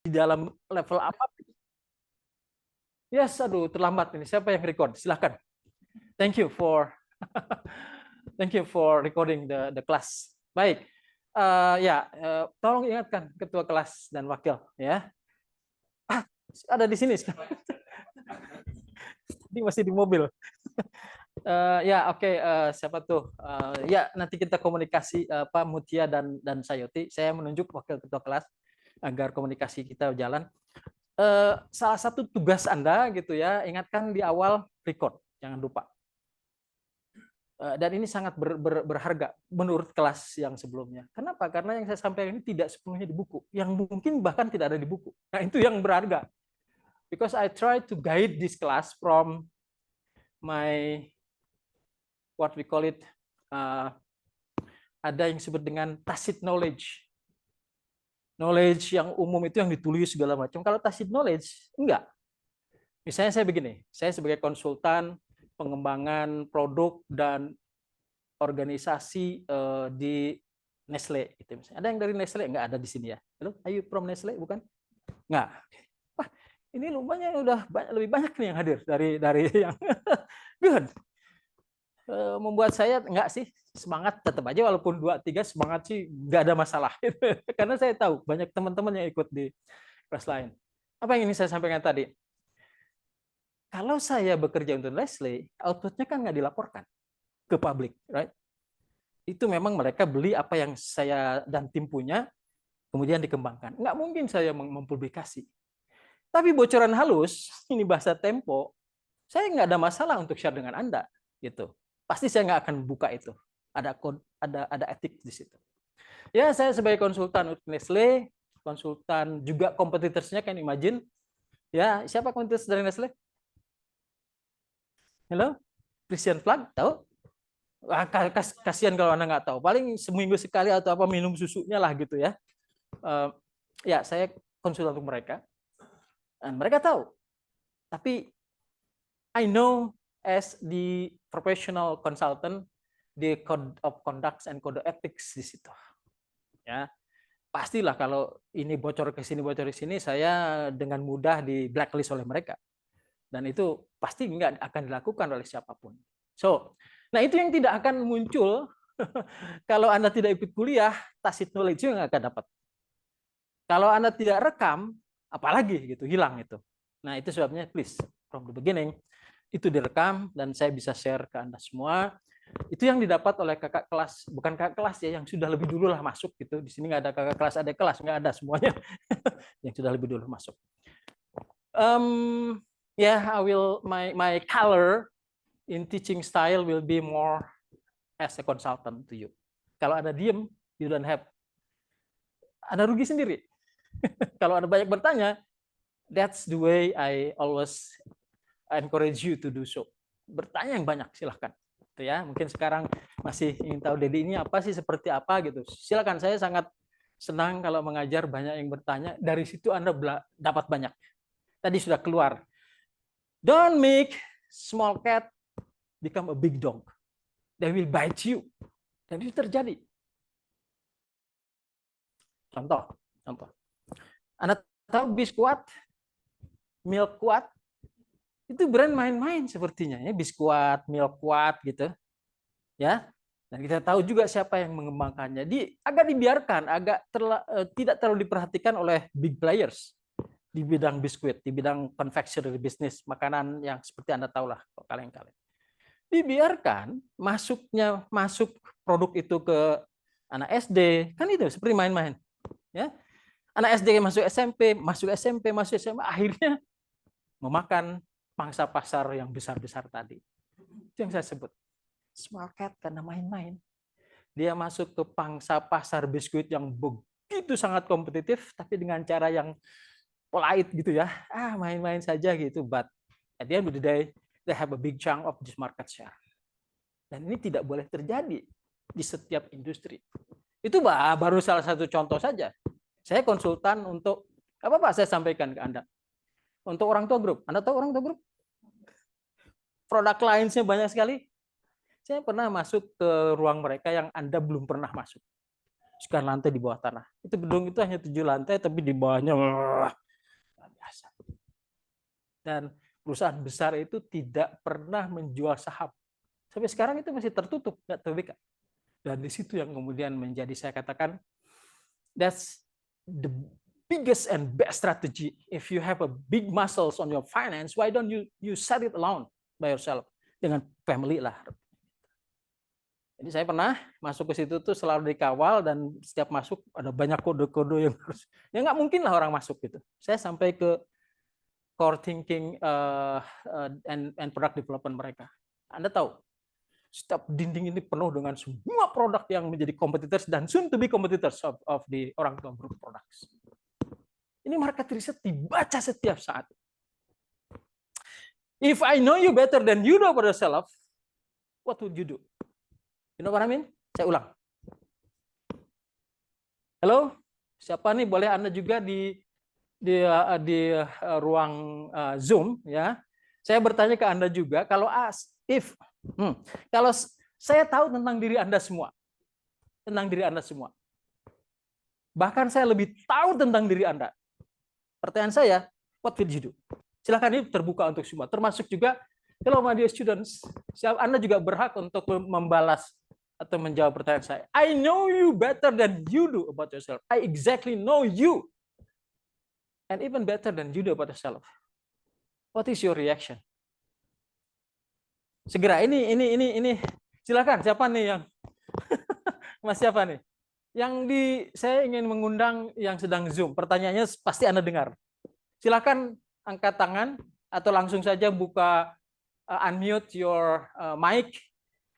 di dalam level apa? Yes, aduh terlambat ini. Siapa yang record? Silahkan. Thank you for thank you for recording the class. Baik, tolong ingatkan ketua kelas dan wakil ya. Ada di sini sekarang. Ini masih di mobil. Siapa tuh? Nanti kita komunikasi Pak Mutia dan Sayoti. Saya menunjuk wakil ketua kelas agar komunikasi kita jalan. Salah satu tugas Anda gitu ya, ingatkan di awal record, jangan lupa. Dan ini sangat berharga menurut kelas yang sebelumnya. Kenapa? Karena yang saya sampaikan ini tidak sepenuhnya di buku, yang mungkin bahkan tidak ada di buku. Nah, itu yang berharga. Because I try to guide this class from my what we call it ada yang disebut dengan tacit knowledge. Knowledge yang umum itu yang ditulis segala macam. Kalau tacit knowledge, enggak. Misalnya saya begini, saya sebagai konsultan pengembangan produk dan organisasi di Nestle. Gitu. Ada yang dari Nestle? Enggak ada di sini ya. Halo, are you from Nestle? Bukan? Enggak. Wah, ini lumayan udah lebih banyak nih yang hadir dari yang good. Membuat saya enggak sih semangat tetap aja walaupun 2-3 semangat sih enggak ada masalah. Karena saya tahu banyak teman-teman yang ikut di kelas lain. Apa yang ini saya sampaikan tadi? Kalau saya bekerja untuk Nestle, outputnya kan nggak dilaporkan ke publik, right? Itu memang mereka beli apa yang saya dan tim punya, kemudian dikembangkan. Nggak mungkin saya mempublikasi. Tapi bocoran halus, ini bahasa Tempo, saya nggak ada masalah untuk share dengan Anda, gitu. Pasti saya nggak akan buka itu. Ada etik di situ. Ya, saya sebagai konsultan untuk Nestle, konsultan juga kompetitorsnya kan Imagine. Ya, siapa kompetitors dari Nestle? Halo, Christian Flag, tahu? Kasihan kalau Anda nggak tahu. Paling seminggu sekali atau apa minum susunya lah gitu ya. Ya, saya konsultan untuk mereka. Dan mereka tahu. Tapi I know as the professional consultant, the code of conduct and code of ethics di situ. Ya, pastilah kalau ini bocor ke sini, bocor ke sini, saya dengan mudah di blacklist oleh mereka. Dan itu pasti nggak akan dilakukan oleh siapapun. So, nah itu yang tidak akan muncul kalau Anda tidak ikut kuliah, tacit knowledge yang akan dapat. Kalau Anda tidak rekam, apalagi gitu, hilang itu. Nah, itu sebabnya please from the beginning itu direkam dan saya bisa share ke Anda semua. Itu yang didapat oleh kakak kelas, bukan kakak kelas ya, yang sudah lebih dulu lah masuk gitu. Di sini nggak ada kakak kelas, ada kelas, nggak ada semuanya yang sudah lebih dulu masuk. I will my color in teaching style will be more as a consultant to you. Kalau Anda diem, you don't have, Anda rugi sendiri. Kalau Anda banyak bertanya, that's the way I always encourage you to do so. Bertanya yang banyak, silahkan. Gitu ya. Mungkin sekarang masih ingin tahu Dedi ini apa sih, seperti apa gitu. Silakan, saya sangat senang kalau mengajar banyak yang bertanya. Dari situ Anda dapat banyak. Tadi sudah keluar. Don't make small cat become a big dog. They will bite you. Dan itu terjadi. Contoh. Anda tahu Biskuat, Milk Kuat, itu brand main-main sepertinya ya, Biskuat, Milk Kuat gitu. Ya. Dan kita tahu juga siapa yang mengembangkannya. Agak dibiarkan, tidak terlalu diperhatikan oleh big players di bidang biskuit, di bidang confectionery bisnis, makanan yang seperti Anda tahu lah, kalian-kalian. Dibiarkan masuk produk itu ke anak SD, kan itu seperti main-main. Ya. Anak SD masuk SMP, masuk SMA, akhirnya memakan pangsa pasar yang besar-besar tadi. Itu yang saya sebut. Small cat karena main-main. Dia masuk ke pangsa pasar biskuit yang begitu sangat kompetitif, tapi dengan cara yang polite gitu ya. Main-main saja gitu. But at the end of the day, they have a big chunk of this market share. Dan ini tidak boleh terjadi di setiap industri. Itu baru salah satu contoh saja. Saya konsultan untuk, apa saya sampaikan ke Anda. Untuk orang tua grup. Anda tahu orang tua grup? Produk lainnya banyak sekali. Saya pernah masuk ke ruang mereka yang Anda belum pernah masuk. sekian lantai di bawah tanah. Itu gedung itu hanya 7 lantai, tapi di bawahnya luar biasa. Dan perusahaan besar itu tidak pernah menjual saham. Sampai sekarang itu masih tertutup, nggak terbuka. Dan di situ yang kemudian menjadi, saya katakan, that's the biggest and best strategy. If you have a big muscles on your finance, why don't you set it alone by yourself, dengan family lah. Jadi saya pernah masuk ke situ tuh selalu dikawal, dan setiap masuk ada banyak kode-kode yang harus, ya nggak mungkin lah orang masuk gitu. Saya sampai ke core thinking and product development mereka. Anda tahu, setiap dinding ini penuh dengan semua produk yang menjadi competitors dan soon to be competitors of the orang tua group products. Ini market research dibaca setiap saat. If I know you better than you know about yourself, what would you do? You know what I mean? Saya ulang. Halo, siapa nih? Boleh Anda juga di ruang Zoom ya. Saya bertanya ke Anda juga, kalau kalau saya tahu tentang diri Anda semua, bahkan saya lebih tahu tentang diri Anda. Pertanyaan saya, what will you do? Silakan, ini terbuka untuk semua, termasuk juga hello my dear students. Anda juga berhak untuk membalas atau menjawab pertanyaan saya. I know you better than you do about yourself. I exactly know you. And even better than you do about yourself. What is your reaction? Segera, ini. Silakan, siapa nih yang Mas, siapa nih? Saya ingin mengundang yang sedang Zoom. Pertanyaannya pasti Anda dengar. Silakan angkat tangan atau langsung saja buka unmute your mic.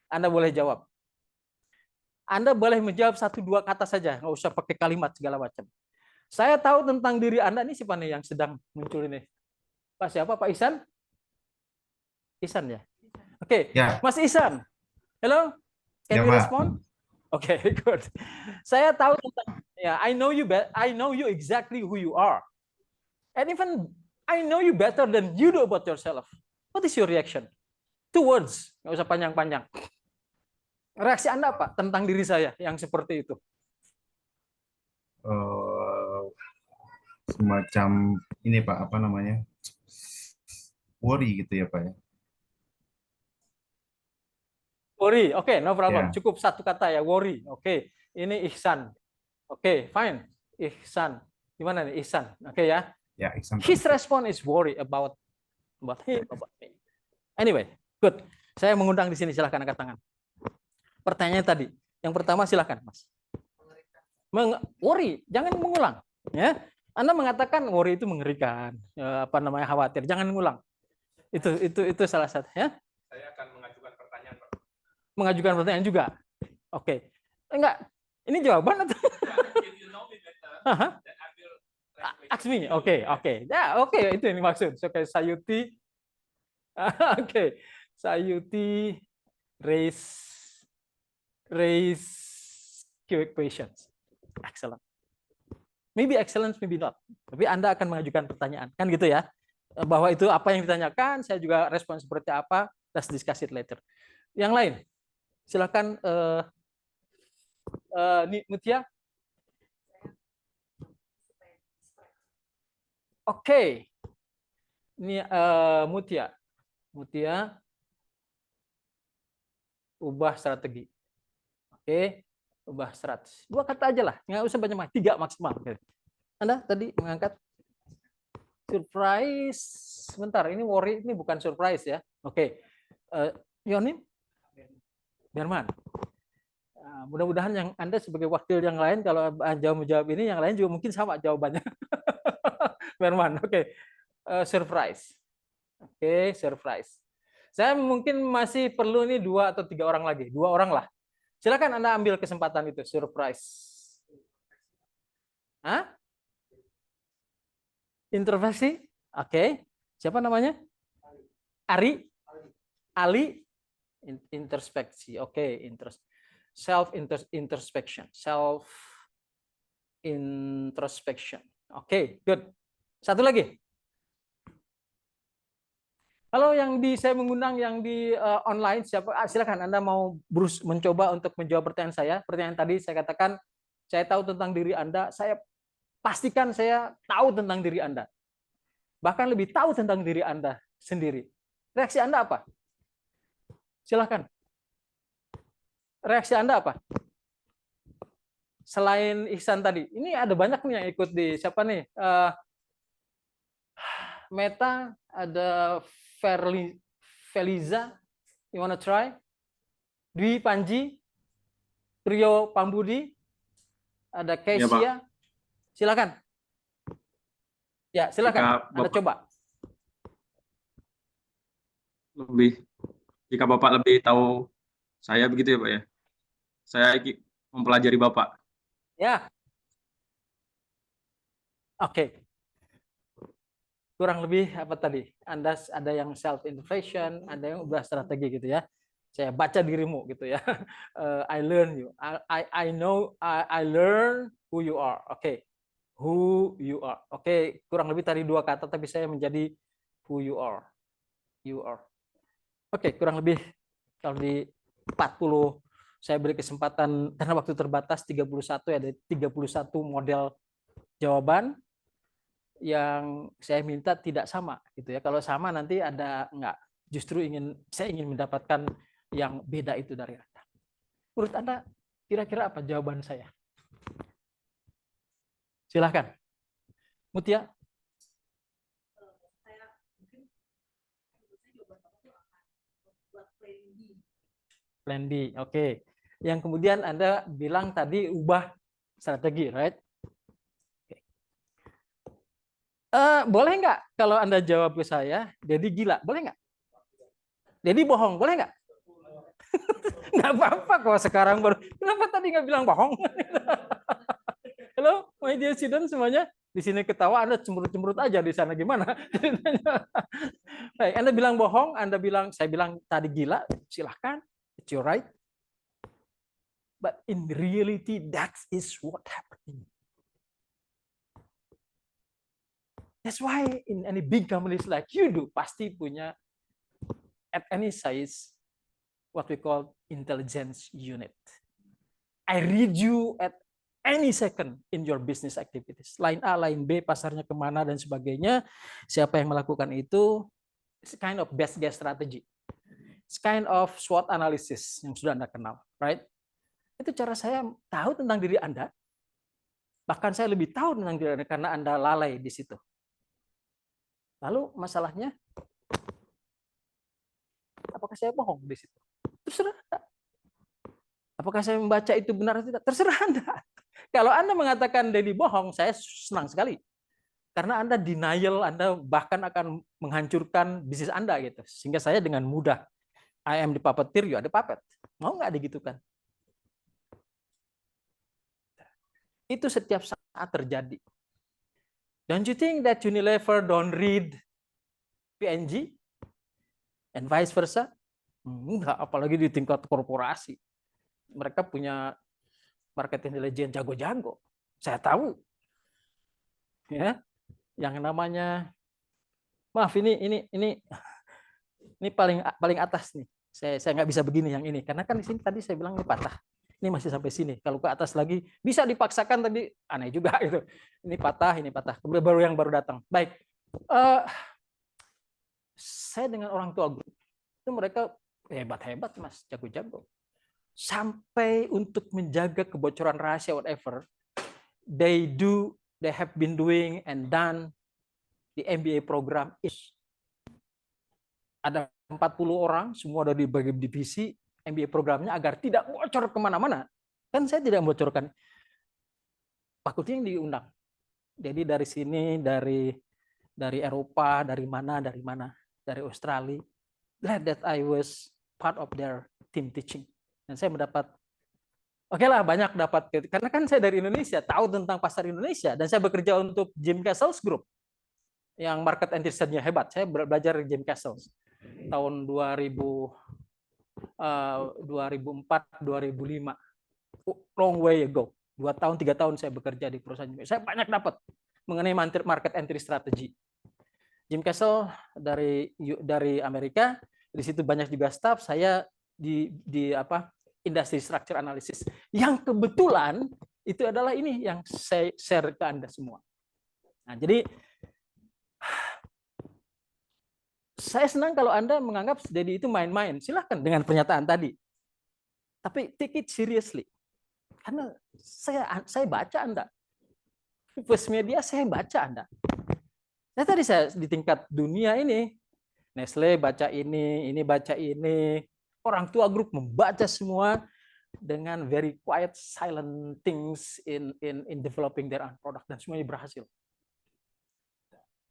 Anda boleh jawab. Anda boleh menjawab 1-2 kata saja, nggak usah pakai kalimat segala macam. Saya tahu tentang diri Anda, ini siapa nih yang sedang muncul ini? Pak siapa? Pak Ihsan? Ihsan ya? Oke, Ya. Mas Ihsan. Hello? Can you respond? Oke, good. Saya tahu tentang, ya, I know you exactly who you are. And even I know you better than you do about yourself. What is your reaction? 2 words, nggak usah panjang-panjang. Reaksi Anda apa tentang diri saya yang seperti itu? Semacam ini Pak, apa namanya? Worry gitu ya Pak ya. Worry, oke, no problem. Ya. Cukup 1 kata ya, worry. Oke, ini Ihsan. Oke, fine. Ihsan. Gimana nih Ihsan? Oke ya. Ya, Ihsan. His response is worry about him, about me. Anyway, good. Saya mengundang di sini, silahkan angkat tangan. Pertanyaannya tadi, yang pertama silahkan Mas. Worry, jangan mengulang. Ya, Anda mengatakan worry itu mengerikan, khawatir. Jangan mengulang. Itu salah satu ya. Saya akan mengajukan pertanyaan Pak. Mengajukan pertanyaan juga. Oke. Enggak, ini jawaban atau? Ask me. Oke. Ya, oke, itu yang dimaksud. Oke, Sayuti. Oke. Sayuti raise questions. Excellent. Maybe excellent, maybe not. Tapi Anda akan mengajukan pertanyaan. Kan gitu ya. Bahwa itu apa yang ditanyakan, saya juga respon seperti apa. Let's discuss it later. Yang lain. Silakan Mutia. Oke. Ini Mutia. Ubah strategi. Oke. Ubah strategi. 2 kata aja lah. Nggak usah banyak-banyak. 3 maksimal. Anda tadi mengangkat surprise. Sebentar, ini worry, ini bukan surprise ya. Oke. Yonim? Berman. Mudah-mudahan yang Anda sebagai wakil yang lain, kalau menjawab ini, yang lain juga mungkin sama jawabannya. Berman, oke. Surprise. Oke, surprise. Saya mungkin masih perlu nih 2 atau 3 orang lagi. 2 orang lah. Silakan Anda ambil kesempatan itu, surprise. Hah? Introspeksi? Oke. Siapa namanya? Ali. Introspeksi. Oke, self introspection. Oke, good. Satu lagi. Kalau yang saya mengundang yang di online, siapa? Silakan Anda mau mencoba untuk menjawab pertanyaan saya. Pertanyaan tadi saya katakan, Saya tahu tentang diri Anda, saya pastikan saya tahu tentang diri Anda. Bahkan lebih tahu tentang diri Anda sendiri. Reaksi Anda apa? Silahkan. Reaksi Anda apa? Selain Ihsan tadi, ini ada banyak nih yang ikut di siapa nih? Meta, ada Feliza, you wanna try? Dwi Panji, Priyo Pambudi, ada Ya, Pak. Kesia. Silakan. Ya, silakan. Jika Anda Bapak coba. jika Bapak lebih tahu saya begitu ya, Pak ya. Saya mempelajari Bapak. Ya. Oke. Kurang lebih apa tadi? Anda ada yang self innovation, ada yang ubah strategi gitu ya. Saya baca dirimu gitu ya. I learn you. I know I learn who you are. Oke. Who you are. Oke, kurang lebih tadi 2 kata tapi saya menjadi who you are. You are. Oke, kurang lebih kalau di 40 saya beri kesempatan karena waktu terbatas 31 ya, ada 31 model jawaban yang saya minta tidak sama gitu ya. Kalau sama nanti ada enggak. Justru saya ingin mendapatkan yang beda itu dari Anda. Menurut Anda kira-kira apa jawaban saya? Silahkan. Mutia. Plan B, oke. Yang kemudian Anda bilang tadi ubah strategi, right? Boleh nggak kalau Anda jawab ke saya, jadi gila, boleh nggak? Jadi bohong, boleh nggak? Nggak apa-apa kok sekarang baru. Kenapa tadi nggak bilang bohong? Halo, my dear student semuanya. Di sini ketawa, Anda cemberut-cemberut aja di sana gimana? Baik, Anda bilang bohong, saya bilang tadi gila, silahkan, it's your right. But in reality, that is what happening. That's why in any big companies like you do, pasti punya at any size what we call intelligence unit. I read you at any second in your business activities. Line A, line B, pasarnya kemana dan sebagainya. Siapa yang melakukan itu? It's kind of best guess strategy. It's kind of SWOT analysis yang sudah Anda kenal, right? Itu cara saya tahu tentang diri Anda. Bahkan saya lebih tahu tentang diri Anda karena Anda lalai di situ. Lalu masalahnya, apakah saya bohong di situ? Terserah Anda. Apakah saya membaca itu benar atau tidak? Terserah Anda. Kalau Anda mengatakan Dedi bohong, saya senang sekali. Karena Anda denial, Anda bahkan akan menghancurkan bisnis Anda gitu. Sehingga saya dengan mudah, I am the puppeteer, you are the puppet. Mau nggak digitukan? Itu setiap saat terjadi. Don't you think that Unilever don't read P&G? And vice versa? Enggak, apalagi di tingkat korporasi. Mereka punya market intelligence jago-jago. Saya tahu. Ya, yang namanya maaf ini paling atas nih. Saya nggak bisa begini yang ini karena kan di sini tadi saya bilang ini patah. Ini masih sampai sini. Kalau ke atas lagi bisa dipaksakan tapi aneh juga itu. Ini patah. Baru yang baru datang. Baik. Saya dengan orang tua grup itu mereka hebat-hebat Mas, jago-jago. Sampai untuk menjaga kebocoran rahasia whatever, they have been doing and done the MBA program is ada 40 orang, semua ada di berbagai divisi MBA programnya agar tidak bocor kemana-mana. Kan saya tidak membocorkan. Fakulti yang diundang. Jadi dari sini, dari Eropa, dari mana, dari Australia. Glad that I was part of their team teaching. Dan saya mendapat, oke lah banyak dapat, karena kan saya dari Indonesia, tahu tentang pasar Indonesia, dan saya bekerja untuk Jim Castles Group, yang market and research-nya hebat. Saya belajar di Jim Castles tahun 2004-2005, long way ago. 2 tahun, 3 tahun saya bekerja di perusahaan ini. Saya banyak dapat mengenai market entry strategy. Jim Castle dari Amerika, di situ banyak juga staff. Saya di industry structure analysis. Yang kebetulan Itu adalah ini yang saya share ke Anda semua. Nah, jadi saya senang kalau Anda menganggap jadi itu main-main. Silahkan dengan pernyataan tadi. Tapi take it seriously. Karena saya baca Anda. First media saya baca Anda. Saya di tingkat dunia ini, Nestle baca ini baca ini. Orang tua grup membaca semua dengan very quiet, silent things in developing their own product, dan semuanya berhasil.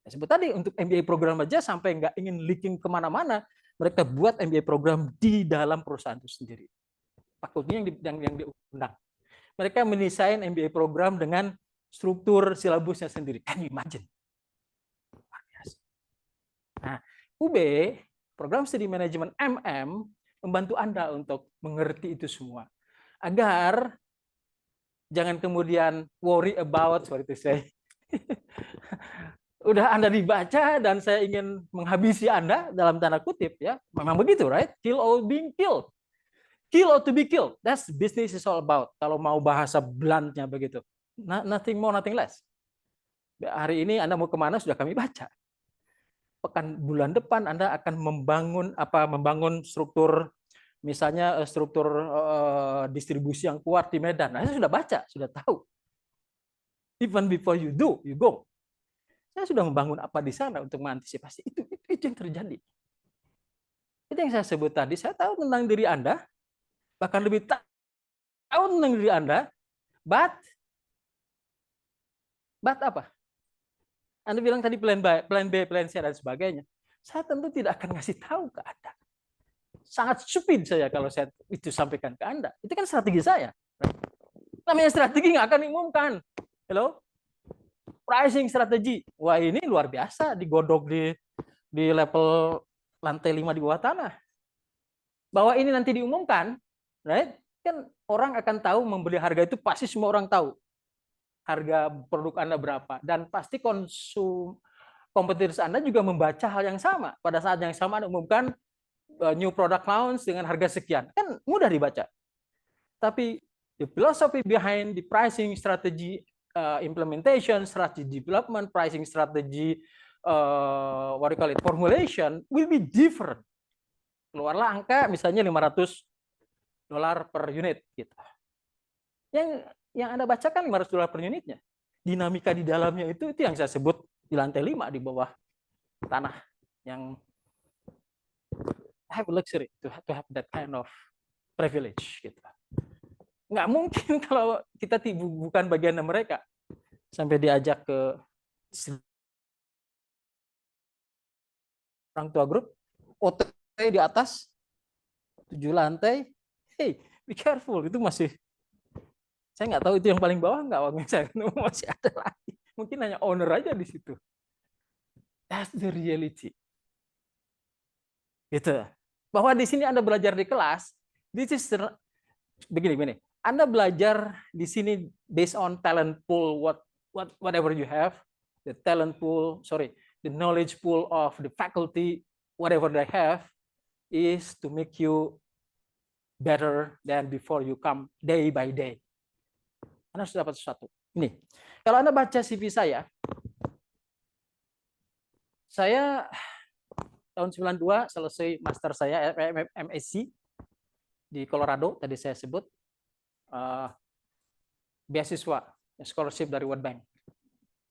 Saya sebut tadi untuk MBA program aja sampai nggak ingin leaking kemana-mana, mereka buat MBA program di dalam perusahaan itu sendiri. Fakultinya yang diundang. Mereka mendesain MBA program dengan struktur silabusnya sendiri. Can you imagine? Nah, UB, Program Studi Manajemen MM, membantu Anda untuk mengerti itu semua. Agar jangan kemudian worry about, sorry to say, udah Anda dibaca dan saya ingin menghabisi Anda dalam tanda kutip, ya. Memang begitu, right? Kill or being killed. Kill or to be killed. That's business is all about. Kalau mau bahasa bluntnya begitu. Nothing more, nothing less. Hari ini Anda mau kemana sudah kami baca. Bulan depan Anda akan membangun struktur, misalnya struktur distribusi yang kuat di Medan. Nah, saya sudah baca, sudah tahu. Even before you do, you go. Saya sudah membangun apa di sana untuk mengantisipasi itu yang terjadi. Itu yang saya sebut tadi. Saya tahu tentang diri Anda, bahkan lebih tahu tentang diri Anda, but apa? Anda bilang tadi plan B, plan C, dan sebagainya. Saya tentu tidak akan ngasih tahu ke Anda. Sangat stupid saya kalau saya itu sampaikan ke Anda. Itu kan strategi saya. Namanya strategi nggak akan diumumkan. Hello? Pricing strategi. Wah, ini luar biasa, digodok di level lantai 5 di bawah tanah. Bahwa ini nanti diumumkan, right? Kan orang akan tahu membeli harga itu pasti semua orang tahu. Harga produk Anda berapa, dan pasti kompetitor Anda juga membaca hal yang sama. Pada saat yang sama Anda umumkan new product launch dengan harga sekian, kan mudah dibaca. Tapi the philosophy behind the pricing strategy implementation, strategy development, pricing strategy what you call it, formulation will be different. Keluarlah angka misalnya $500 per unit gitu. Yang Anda bacakan $500 per unitnya. Dinamika di dalamnya itu yang saya sebut di lantai 5 di bawah tanah, yang have luxury to have that kind of privilege gitu. Nggak mungkin kalau kita bukan bagian mereka sampai diajak ke orang tua grup, OT di atas 7 lantai. Hey, be careful, itu masih, saya nggak tahu itu yang paling bawah nggak, waktu saya ketemu masih ada lagi. Mungkin hanya owner aja di situ. That's the reality. Gitu. Bahwa di sini Anda belajar di kelas, this is begini. Anda belajar di sini based on talent pool, whatever you have, the talent pool, the knowledge pool of the faculty, whatever they have, is to make you better than before you come day by day. Anda harus dapat sesuatu. Ini, kalau Anda baca CV saya tahun 92 selesai master saya MSc di Colorado, tadi saya sebut, beasiswa, scholarship dari World Bank.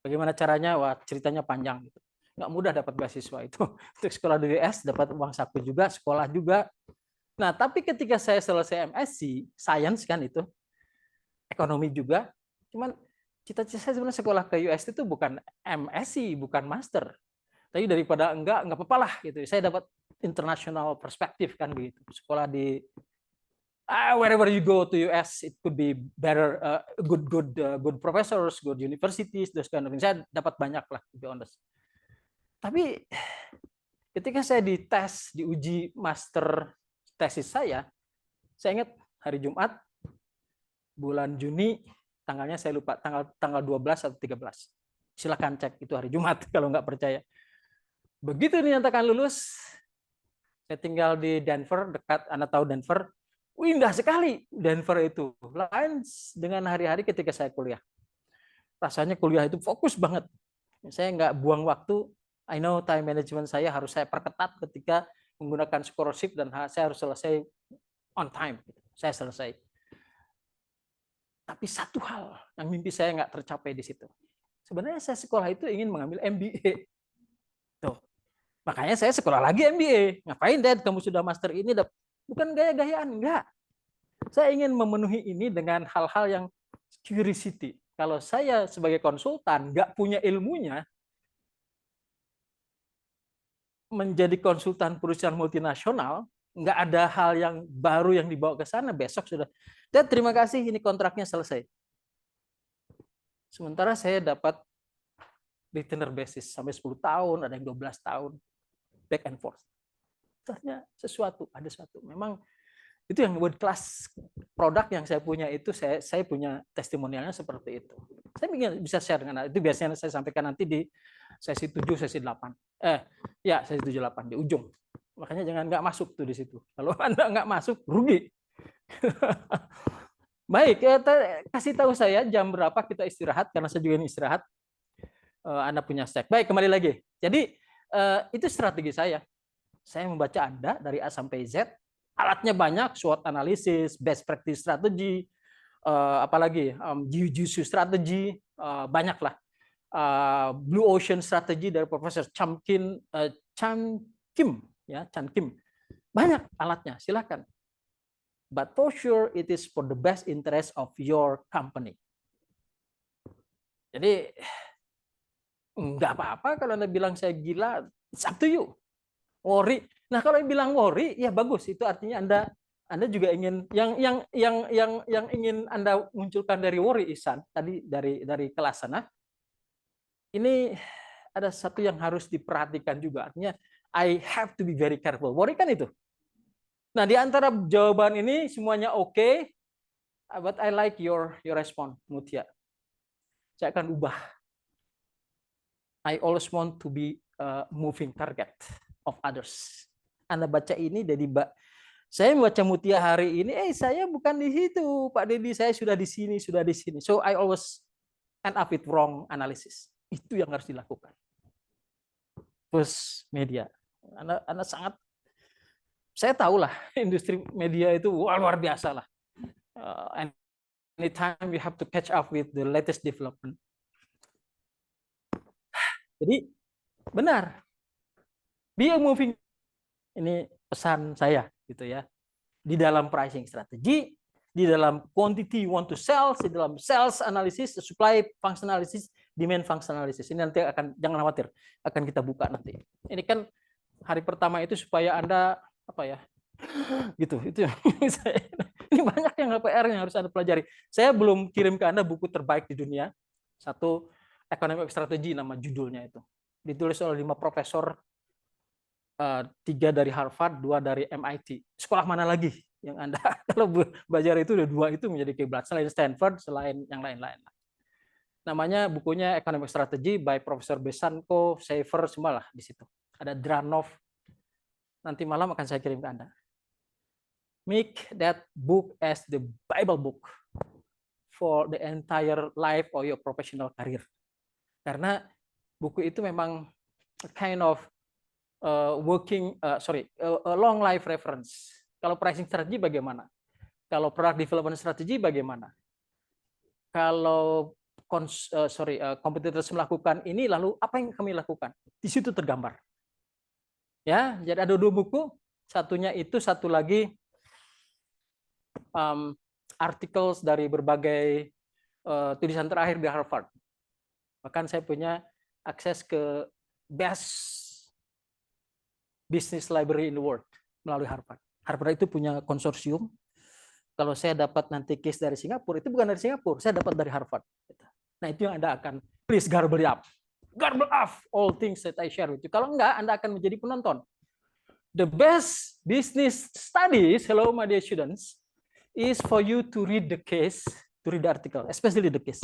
Bagaimana caranya? Wah, ceritanya panjang. Nggak mudah dapat beasiswa itu. Untuk sekolah di US, dapat uang saku juga, sekolah juga. Nah, tapi ketika saya selesai MSc, science kan itu, ekonomi juga, cuman cita-cita saya sebenarnya sekolah ke US itu bukan MSc, bukan master. Tapi daripada enggak apa-apa lah gitu. Saya dapat international perspektif kan begitu. Sekolah di wherever you go to US, it could be better, good professors, good universities, those kind of things. Saya dapat banyak lah, to be honest. Tapi ketika saya diuji master tesis saya ingat hari Jumat, bulan Juni, tanggalnya saya lupa, tanggal 12 atau 13. Silakan cek, itu hari Jumat kalau nggak percaya. Begitu dinyatakan lulus, saya tinggal di Denver, dekat, Anda tahu Denver, Indah sekali Denver itu. Lain dengan hari-hari ketika saya kuliah. Rasanya kuliah itu fokus banget. Saya nggak buang waktu. I know time management saya harus saya perketat ketika menggunakan scholarship dan saya harus selesai on time. Saya selesai. Tapi satu hal yang mimpi saya nggak tercapai di situ. Sebenarnya saya sekolah itu ingin mengambil MBA. Tuh. Makanya saya sekolah lagi MBA. Ngapain, Dad? Kamu sudah master ini? Bukan gaya-gayaan, enggak. Saya ingin memenuhi ini dengan hal-hal yang curiosity. Kalau saya sebagai konsultan nggak punya ilmunya, menjadi konsultan perusahaan multinasional, nggak ada hal yang baru yang dibawa ke sana, besok sudah. Dan terima kasih, ini kontraknya selesai. Sementara saya dapat retainer basis sampai 10 tahun, ada yang 12 tahun, back and forth. Ternyata sesuatu, ada sesuatu. Memang itu yang world class produk yang saya punya itu, saya punya testimonialnya seperti itu. Saya bisa share dengan itu, biasanya saya sampaikan nanti di sesi 7, sesi 8. Sesi 7, 8 di ujung. Makanya jangan nggak masuk tuh di situ. Kalau Anda nggak masuk, rugi. Baik, kasih tahu saya jam berapa kita istirahat, karena saya juga ini istirahat. Anda punya stack. Baik, kembali lagi. Jadi itu strategi saya. Saya membaca Anda dari A sampai Z. Alatnya banyak, SWOT analisis, best practice strategy, apalagi jiu-jitsu strategi, banyaklah. Blue Ocean strategi dari Profesor Chan Kim, banyak alatnya, silakan. But for sure it is for the best interest of your company. Jadi nggak apa-apa kalau Anda bilang saya gila, it's up to you. Worry. Nah, kalau bilang worry, ya bagus. Itu artinya Anda juga ingin yang ingin Anda munculkan dari worry, Ihsan, tadi dari kelas sana. Ini ada satu yang harus diperhatikan juga. Artinya I have to be very careful. Worry kan itu. Nah, di antara jawaban ini semuanya oke, but I like your response, Mutia. Saya akan ubah. I always want to be a moving target of others. Anda baca ini dari saya membaca Mutia hari ini, saya bukan di situ, Pak Dedi, saya sudah di sini. So I always end up with wrong analysis. Itu yang harus dilakukan. Terus media, Anda sangat, saya tahu lah, industri media itu luar biasa lah. Anytime you have to catch up with the latest development. Jadi benar, be a moving. Ini pesan saya gitu ya. Di dalam pricing strategi, di dalam quantity you want to sell, di dalam sales analysis, supply function analysis, demand function analysis. Ini nanti akan, jangan khawatir, akan kita buka nanti. Ini kan hari pertama itu supaya Anda apa ya? Gitu, itu ini banyak yang PR yang harus Anda pelajari. Saya belum kirim ke Anda buku terbaik di dunia. Satu, Economic Strategy nama judulnya itu. Ditulis oleh 5 profesor, 3 dari Harvard, 2 dari MIT. Sekolah mana lagi yang Anda kalau belajar itu udah 2 itu menjadi kiblat, selain Stanford, selain yang lain-lain. Namanya bukunya Economic Strategy by Profesor Besanko, Schaefer, semua lah di situ. Ada Dranov. Nanti malam akan saya kirim ke Anda. Make that book as the Bible book for the entire life of your professional career. Karena buku itu memang kind of a long life reference. Kalau pricing strategy bagaimana? Kalau product development strategy bagaimana? Kalau competitors melakukan ini, lalu apa yang kami lakukan? Di situ tergambar. Ya, jadi ada 2 buku. Satunya itu, satu lagi articles dari berbagai tulisan terakhir di Harvard. Bahkan saya punya akses ke best business library in the world melalui Harvard. Harvard itu punya konsorsium. Kalau saya dapat nanti case dari Singapura, itu bukan dari Singapura, saya dapat dari Harvard. Nah, itu yang Anda akan, please garble up. Garble up all things that I share with you. Kalau enggak, Anda akan menjadi penonton. The best business studies, hello my dear students, is for you to read the case, to read the article, especially the case.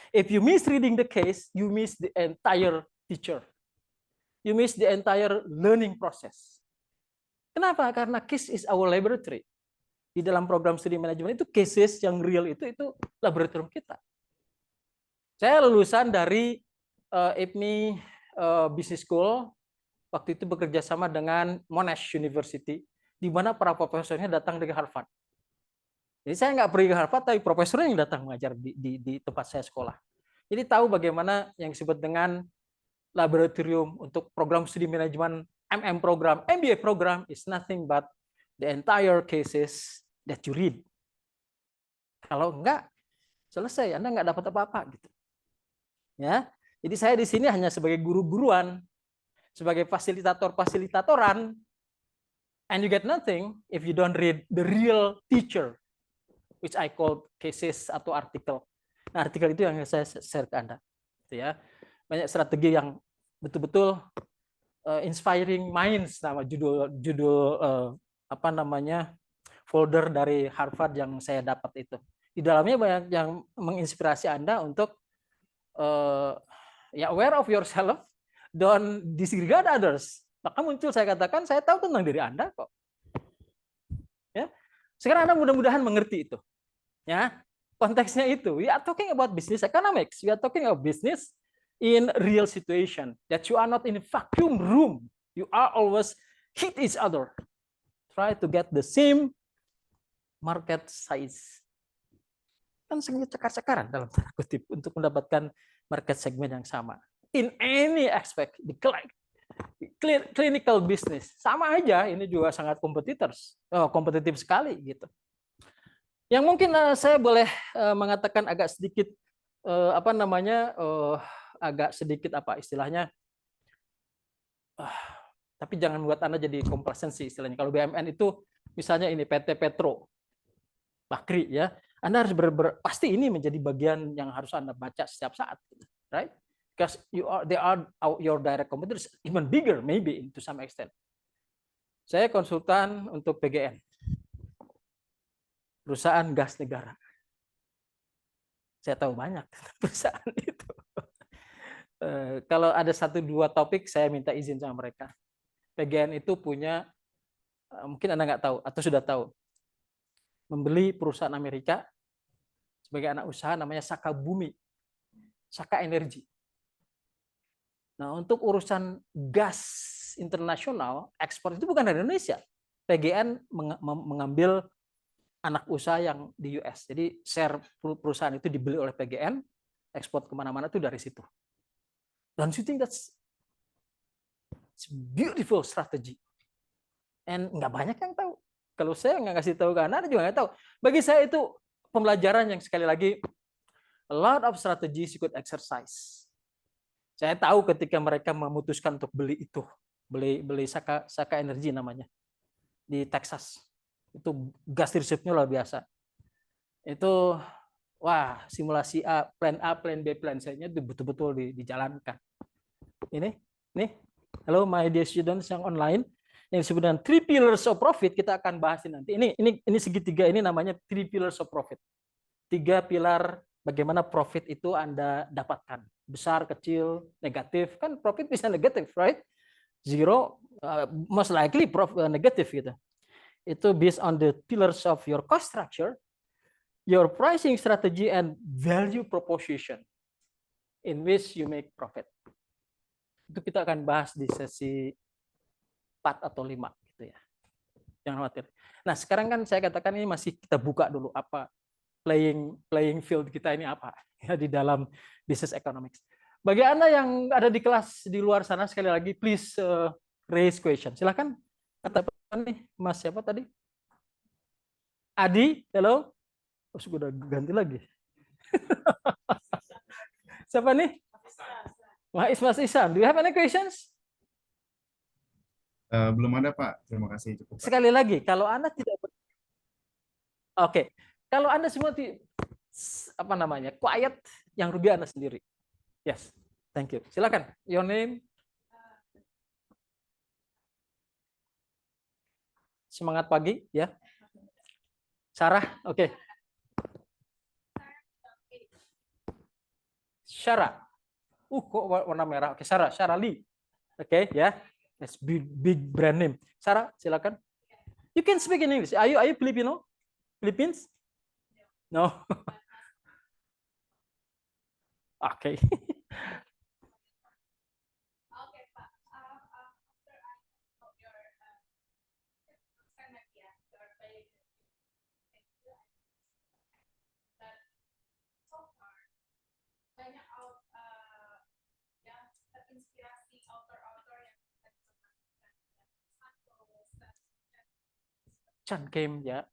If you miss reading the case, you miss the entire teacher. You miss the entire learning process. Kenapa? Karena case is our laboratory. di dalam program studi manajemen itu cases yang real itu laboratorium kita. Saya lulusan dari IPMI Business School, waktu itu bekerja sama dengan Monash University, di mana para profesornya datang dari Harvard. Jadi saya nggak pergi ke Harvard, tapi profesornya yang datang mengajar di tempat saya sekolah. Jadi tahu bagaimana yang disebut dengan laboratorium untuk program studi manajemen, MM program, MBA program is nothing but the entire cases that you read. Kalau enggak, selesai, Anda nggak dapat apa-apa gitu. Ya, jadi saya di sini hanya sebagai guru-guruan, sebagai fasilitator-fasilitatoran, and you get nothing if you don't read the real teacher, which I call cases atau artikel. Nah, artikel itu yang saya share ke Anda. Ya, banyak strategi yang betul-betul inspiring minds, nama judul apa namanya folder dari Harvard yang saya dapat itu. Di dalamnya banyak yang menginspirasi Anda untuk ya aware of yourself, don't disregard others. Maka muncul saya katakan saya tahu tentang diri Anda kok. Ya, sekarang Anda mudah-mudahan mengerti itu. Ya, konteksnya itu. We are talking about business economics. We are talking about business in real situation. That you are not in a vacuum room. You are always hit each other. Try to get the same market size. Kan cekar-cekaran dalam tanda kutip untuk mendapatkan market segmen yang sama. In any aspect, the clinical business sama aja. Ini juga sangat kompetitif sekali gitu. Yang mungkin saya boleh mengatakan agak sedikit apa namanya agak sedikit apa istilahnya. Tapi jangan buat Anda jadi komplasensi istilahnya. Kalau BUMN itu misalnya ini PT Petro, Bakri ya. Anda harus pasti ini menjadi bagian yang harus Anda baca setiap saat, right? Because they are your direct competitors, even bigger maybe to some extent. Saya konsultan untuk PGN, perusahaan gas negara. Saya tahu banyak perusahaan itu. Kalau ada 1-2 topik, saya minta izin sama mereka. PGN itu punya, mungkin Anda nggak tahu atau sudah tahu, membeli perusahaan Amerika sebagai anak usaha namanya Saka Bumi, Saka Energi. Nah, untuk urusan gas internasional, ekspor itu bukan dari Indonesia. PGN mengambil anak usaha yang di US. Jadi share perusahaan itu dibeli oleh PGN, ekspor kemana-mana itu dari situ. Don't you think it's beautiful strategy? And nggak banyak yang tahu. Kalau saya nggak kasih tahu ke Anda juga nggak tahu. Bagi saya itu pembelajaran yang sekali lagi, a lot of strategies you could exercise. Saya tahu ketika mereka memutuskan untuk beli itu, beli Saka Energi namanya di Texas. Itu gas reserve-nya luar biasa. Itu wah, simulasi plan A, plan B, plan C-nya itu betul-betul dijalankan. Ini, hello my dear students yang online, yang disebut dengan 3 pillars of profit, kita akan bahas nanti. Ini segitiga ini namanya 3 pillars of profit. 3 pilar bagaimana profit itu Anda dapatkan. Besar, kecil, negatif, kan profit bisa negatif, right? Zero, most likely negatif gitu. Itu based on the pillars of your cost structure, your pricing strategy, and value proposition in which you make profit. Itu kita akan bahas di sesi 4 atau 5 gitu ya. Jangan khawatir. Nah, sekarang kan saya katakan ini masih kita buka dulu apa playing field kita ini apa ya di dalam business economics. Bagi Anda yang ada di kelas di luar sana, sekali lagi please raise question. Silakan. Kata nih Mas siapa tadi? Adi, hello. Oh, sudah ganti lagi. Siapa nih? Mas Isan, do you have any questions? Belum ada Pak, terima kasih cukup. Pak. Sekali lagi, kalau Anda tidak, oke, kalau Anda semua apa namanya, quiet, yang rugi Anda sendiri. Yes, thank you. Silakan. Your name? Semangat pagi, ya. Sarah, oke. Sarah. Kok warna merah? Oke, Sarah Lee. Oke, ya. That's big brand name. Sarah, silakan. You can speak in English. Are you Filipino? Philippines? No. Oke. Chan Kim ya.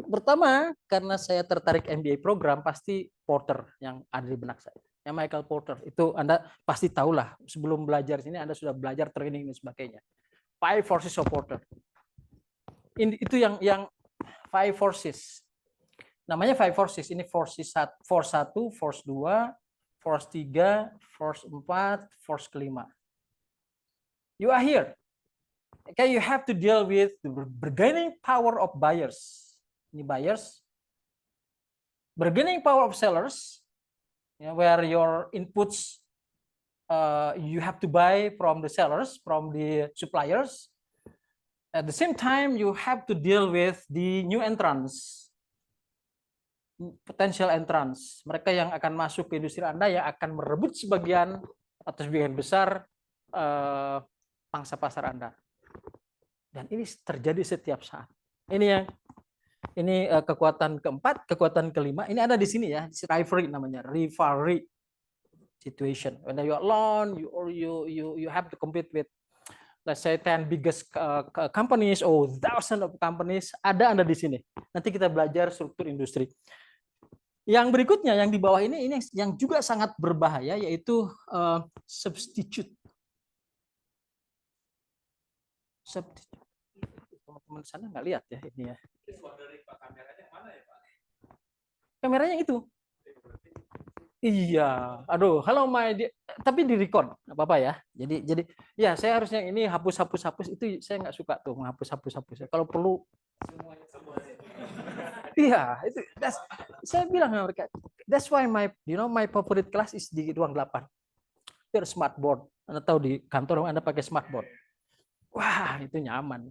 Pertama, karena saya tertarik MBA program, pasti Porter yang ada di benak saya. Yang Michael Porter, itu Anda pasti tahu lah, sebelum belajar sini Anda sudah belajar training dan sebagainya. Five Forces of Porter. Itu yang Five Forces. Namanya Five Forces. Ini Force 1, Force 2, Force 3, Force 4, Force kelima. You are here. Okay, you have to deal with the bargaining power of buyers. Ini buyers. Bargaining power of sellers, where your inputs you have to buy from the sellers, from the suppliers. At the same time, you have to deal with the new entrants, potential entrants. Mereka yang akan masuk ke industri Anda yang akan merebut sebagian atau sebagian besar pangsa pasar Anda. Dan ini terjadi setiap saat. Ini kekuatan keempat, kekuatan kelima. Ini ada di sini ya, rivalry namanya, rivalry situation. When you are alone, you have to compete with, let's say 10 biggest companies or thousands of companies. Ada Anda di sini. Nanti kita belajar struktur industri. Yang berikutnya yang di bawah ini yang juga sangat berbahaya, yaitu substitute. Teman-teman sana nggak lihat ya ini ya. Kameranya itu. Iya, aduh, halo tapi di record, nggak apa-apa ya. Jadi ya saya harusnya ini hapus itu saya nggak suka tuh menghapus. Kalau perlu iya, itu saya bilang sama mereka, that's why my favorite class is di ruang 8. There's smartboard. Anda tahu di kantor Anda pakai smartboard. Wah, itu nyaman.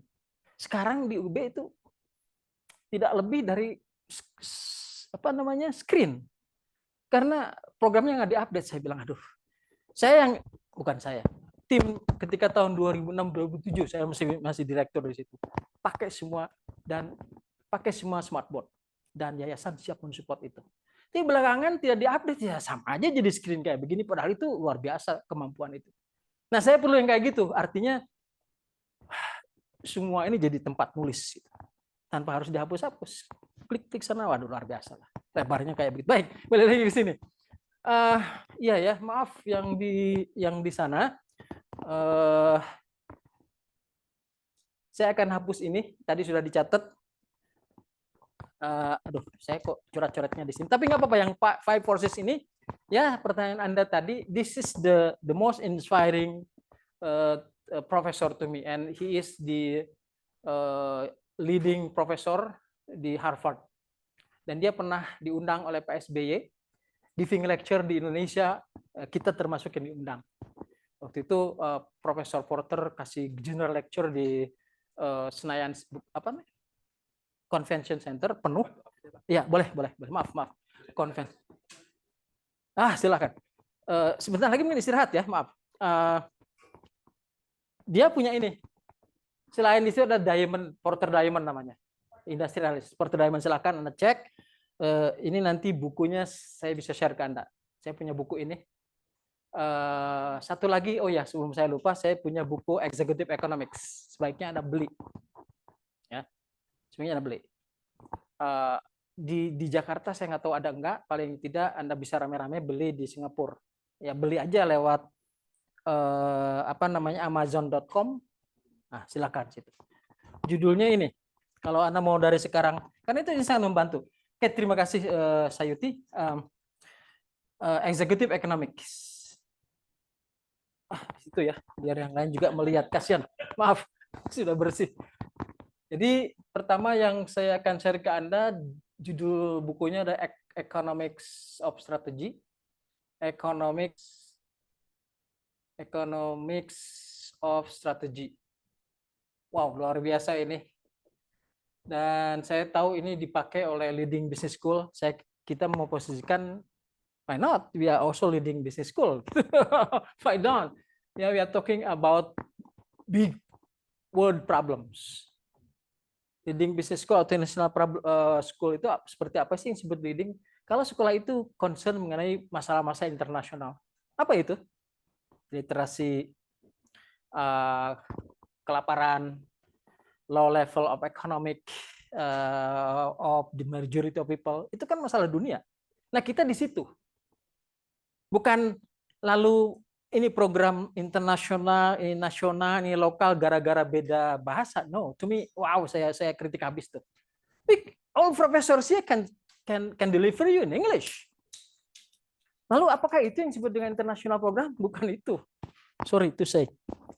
Sekarang di UB itu tidak lebih dari screen. Karena programnya nggak diupdate. Saya bilang, aduh. Tim ketika tahun 2006-2007 saya masih direktur di situ. Pakai semua smartboard dan yayasan siap mensupport itu. Tapi belakangan tidak diupdate, ya sama aja jadi screen kayak begini, padahal itu luar biasa kemampuan itu. Nah, saya perlu yang kayak gitu. Artinya semua ini jadi tempat nulis gitu. Tanpa harus dihapus-hapus. Klik sana, waduh luar biasa lah. Lebarnya kayak begitu. Baik, balik lagi ke sini. Iya ya, maaf yang di sana. Saya akan hapus ini. Tadi sudah dicatat. Aduh, saya kok coret-coretnya di sini. Tapi nggak apa-apa, yang five forces ini, ya pertanyaan Anda tadi, this is the most inspiring professor to me, and he is the leading professor di Harvard. Dan dia pernah diundang oleh Pak SBY, giving lecture di Indonesia, kita termasuk yang diundang. Waktu itu Profesor Porter kasih general lecture di Senayan Convention Center, penuh. Ya, boleh. Maaf. Convention. Silakan. Sebentar lagi mungkin istirahat ya, maaf. Dia punya ini. Selain di situ ada Porter Diamond namanya. Industrialis. Porter Diamond, silakan Anda cek. Ini nanti bukunya saya bisa share ke Anda. Saya punya buku ini. Satu lagi, oh ya sebelum saya lupa, saya punya buku Executive Economics. Sebaiknya Anda beli. Ya, sebaiknya Anda beli. Di Jakarta saya nggak tahu ada enggak. Paling tidak Anda bisa rame-rame beli di Singapura. Ya beli aja lewat Amazon.com. Nah, silakan situ. Judulnya ini. Kalau Anda mau dari sekarang, karena itu sangat membantu. Oke, terima kasih Sayuti. Executive Economics. Itu ya, biar yang lain juga melihat. Kasihan. Maaf, sudah bersih. Jadi pertama yang saya akan share ke Anda, judul bukunya ada Economics of Strategy. Economics of Strategy. Wow, luar biasa ini. Dan saya tahu ini dipakai oleh leading business school. Kita mau posisikan, why not? We are also leading business school. Why not? Yeah, we are talking about big world problems. Leading business school atau international school itu seperti apa sih yang disebut leading? Kalau sekolah itu concern mengenai masalah-masalah internasional. Apa itu? Literasi, kelaparan, low level of economic of the majority of people, itu kan masalah dunia. Nah, kita di situ. Bukan lalu ini program internasional, ini nasional, ini lokal gara-gara beda bahasa. No, to me, wow, saya kritik habis tuh. All professors here can deliver you in English. Lalu apakah itu yang disebut dengan international program? Bukan itu. Sorry to say.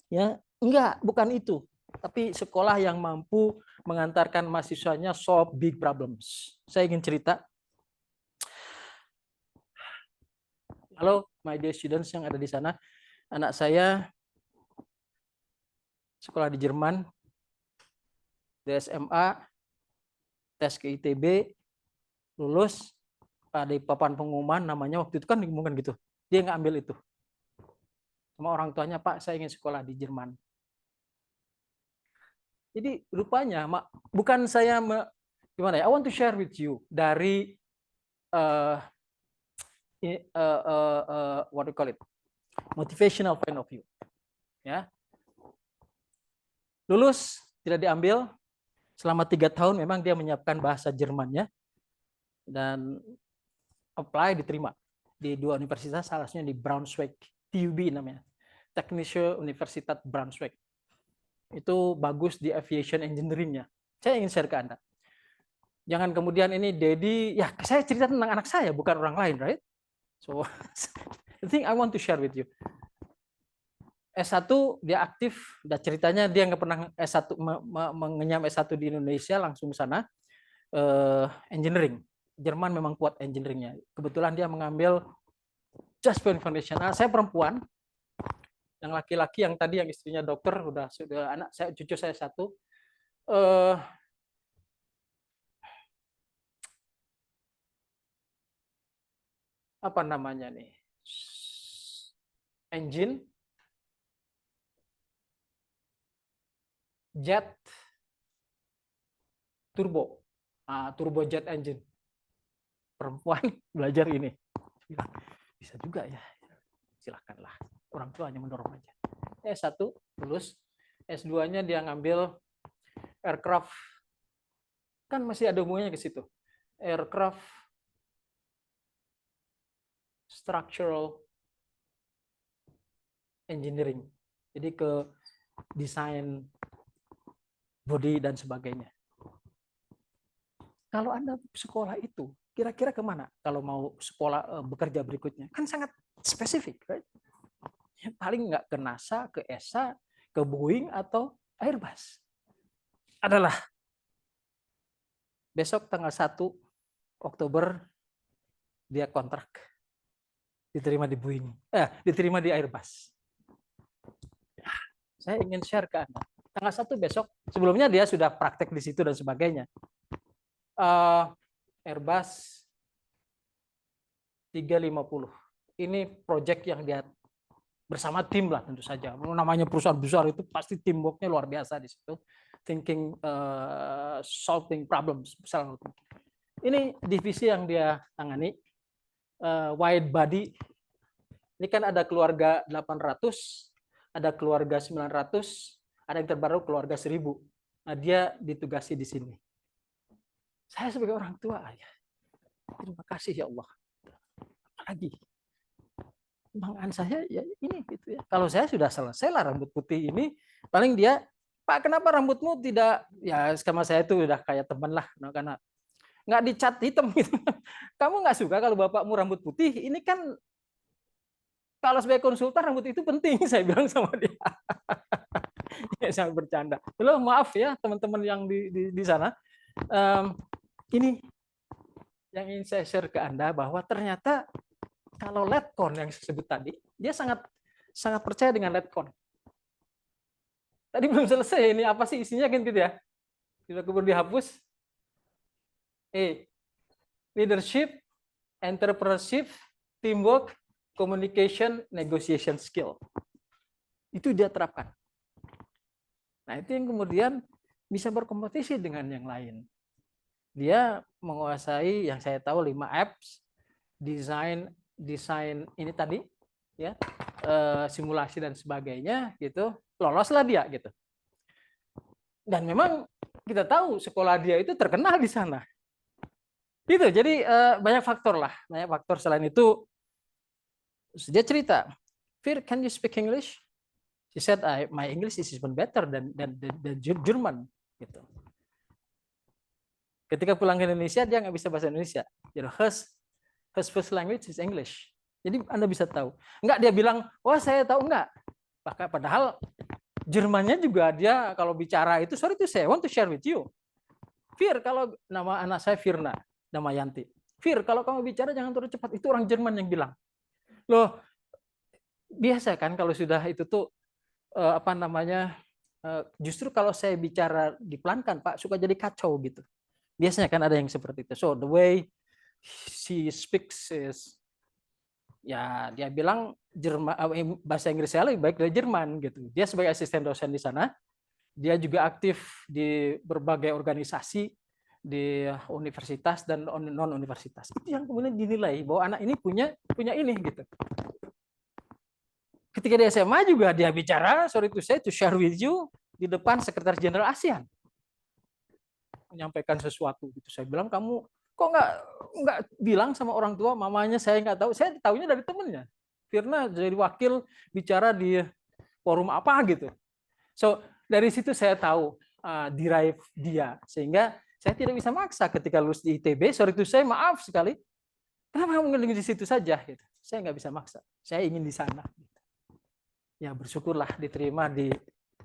Ya, enggak, bukan itu. Tapi sekolah yang mampu mengantarkan mahasiswanya solve big problems. Saya ingin cerita. Halo, my dear students yang ada di sana. Anak saya sekolah di Jerman, di SMA, tes ke ITB, lulus, ada papan pengumuman, namanya waktu itu kan diumumkan gitu. Dia nggak ambil itu. Sama orang tuanya, Pak, saya ingin sekolah di Jerman. Jadi rupanya, bukan saya gimana ya? I want to share with you dari what do you call it? Motivational point of view. Ya, lulus tidak diambil. Selama 3 tahun memang dia menyiapkan bahasa Jermannya dan apply diterima di 2 universitas, salah satunya di Braunschweig, TUB namanya, Technische Universität Braunschweig. Itu bagus di aviation engineering-nya. Saya ingin share ke Anda. Jangan kemudian ini Dedi, ya saya cerita tentang anak saya, bukan orang lain, right? So, the thing I want to share with you. S1 dia aktif, dan ceritanya dia nggak pernah S1 mengenyam S1 di Indonesia, langsung ke sana. Engineering. Jerman memang kuat engineering-nya. Kebetulan dia mengambil just for information. Nah, saya perempuan, yang laki-laki yang tadi yang istrinya dokter sudah anak saya, cucu saya 1. Apa namanya nih? Engine, jet, turbo, turbojet engine. Perempuan belajar ini, bisa juga ya. Silakanlah, orang tuanya mendorong aja. S1 lulus, S2-nya dia ngambil aircraft, kan masih ada hubungannya ke situ. Aircraft structural engineering. Jadi ke desain body dan sebagainya. Kalau Anda sekolah itu, kira-kira kemana kalau mau sekolah bekerja berikutnya? Kan sangat spesifik, right? Paling nggak ke NASA, ke ESA, ke Boeing atau Airbus. Adalah besok tanggal 1 Oktober dia kontrak. Diterima di Boeing. Diterima di Airbus. Saya ingin share ke Anda. Tanggal 1 besok, sebelumnya dia sudah praktek di situ dan sebagainya. Airbus 350. Ini proyek yang dia bersama tim lah tentu saja. Namanya perusahaan besar itu pasti teamwork-nya luar biasa di situ. Thinking, solving problems. Ini divisi yang dia tangani. Wide body. Ini kan ada keluarga 800, ada keluarga 900, ada yang terbaru keluarga 1000. Nah, dia ditugasi di sini. Saya sebagai orang tua, ya, terima kasih ya Allah. Apalagi kebanggaan saya ya ini gitu ya. Kalau saya sudah selesai lah rambut putih ini, paling dia, Pak, kenapa rambutmu tidak, ya sama saya itu udah kayak teman lah, karena nggak dicat hitam gitu. Kamu nggak suka kalau bapakmu rambut putih? Ini kan kalau sebagai konsultan rambut itu penting, saya bilang sama dia. sangat bercanda. Loh, maaf ya teman-teman yang di sana. Ini yang ingin saya share ke Anda bahwa ternyata kalau Letcon yang saya sebut tadi, dia sangat percaya dengan Letcon. Tadi belum selesai, ini apa sih isinya kan gitu ya? Tidak perlu dihapus. Leadership, entrepreneurship, teamwork, communication, negotiation skill. Itu dia terapkan. Nah, itu yang kemudian bisa berkompetisi dengan yang lain. Dia menguasai yang saya tahu 5 apps, desain ini tadi, ya, simulasi dan sebagainya, gitu. Loloslah dia, gitu. Dan memang kita tahu sekolah dia itu terkenal di sana. Gitu. Jadi banyak faktor lah, banyak faktor. Selain itu, dia cerita, Fir, can you speak English? She said, my English is even better than German. Gitu. Ketika pulang ke Indonesia, dia nggak bisa bahasa Indonesia. Jadi, her first language is English. Jadi Anda bisa tahu. Enggak dia bilang, wah saya tahu enggak. Padahal Jermannya juga dia kalau bicara itu, sorry to say, I want to share with you. Fir, kalau nama anak saya Firna, nama Yanti. Fir, kalau kamu bicara jangan terlalu cepat. Itu orang Jerman yang bilang. Loh, biasa kan kalau sudah itu tuh justru kalau saya bicara dipelankan Pak suka jadi kacau gitu. Biasanya kan ada yang seperti itu. So the way she speaks is, ya dia bilang bahasa Inggris saya lebih baik dari Jerman gitu. Dia sebagai asisten dosen di sana, dia juga aktif di berbagai organisasi di universitas dan non universitas. Itu yang kemudian dinilai bahwa anak ini punya ini gitu. Ketika di SMA juga dia bicara, sorry to say, to share with you, di depan Sekretaris Jenderal ASEAN. Menyampaikan sesuatu gitu. Saya bilang, kamu kok nggak bilang sama orang tua, mamanya saya nggak tahu. Saya tahunya dari temennya. Firna jadi wakil bicara di forum apa gitu. So dari situ saya tahu derive dia. Sehingga saya tidak bisa maksa ketika lulus di ITB, sorry to say, maaf sekali. Kenapa kamu ngelihat di situ saja? Gitu. Saya nggak bisa maksa. Saya ingin di sana. Gitu. Ya bersyukurlah diterima di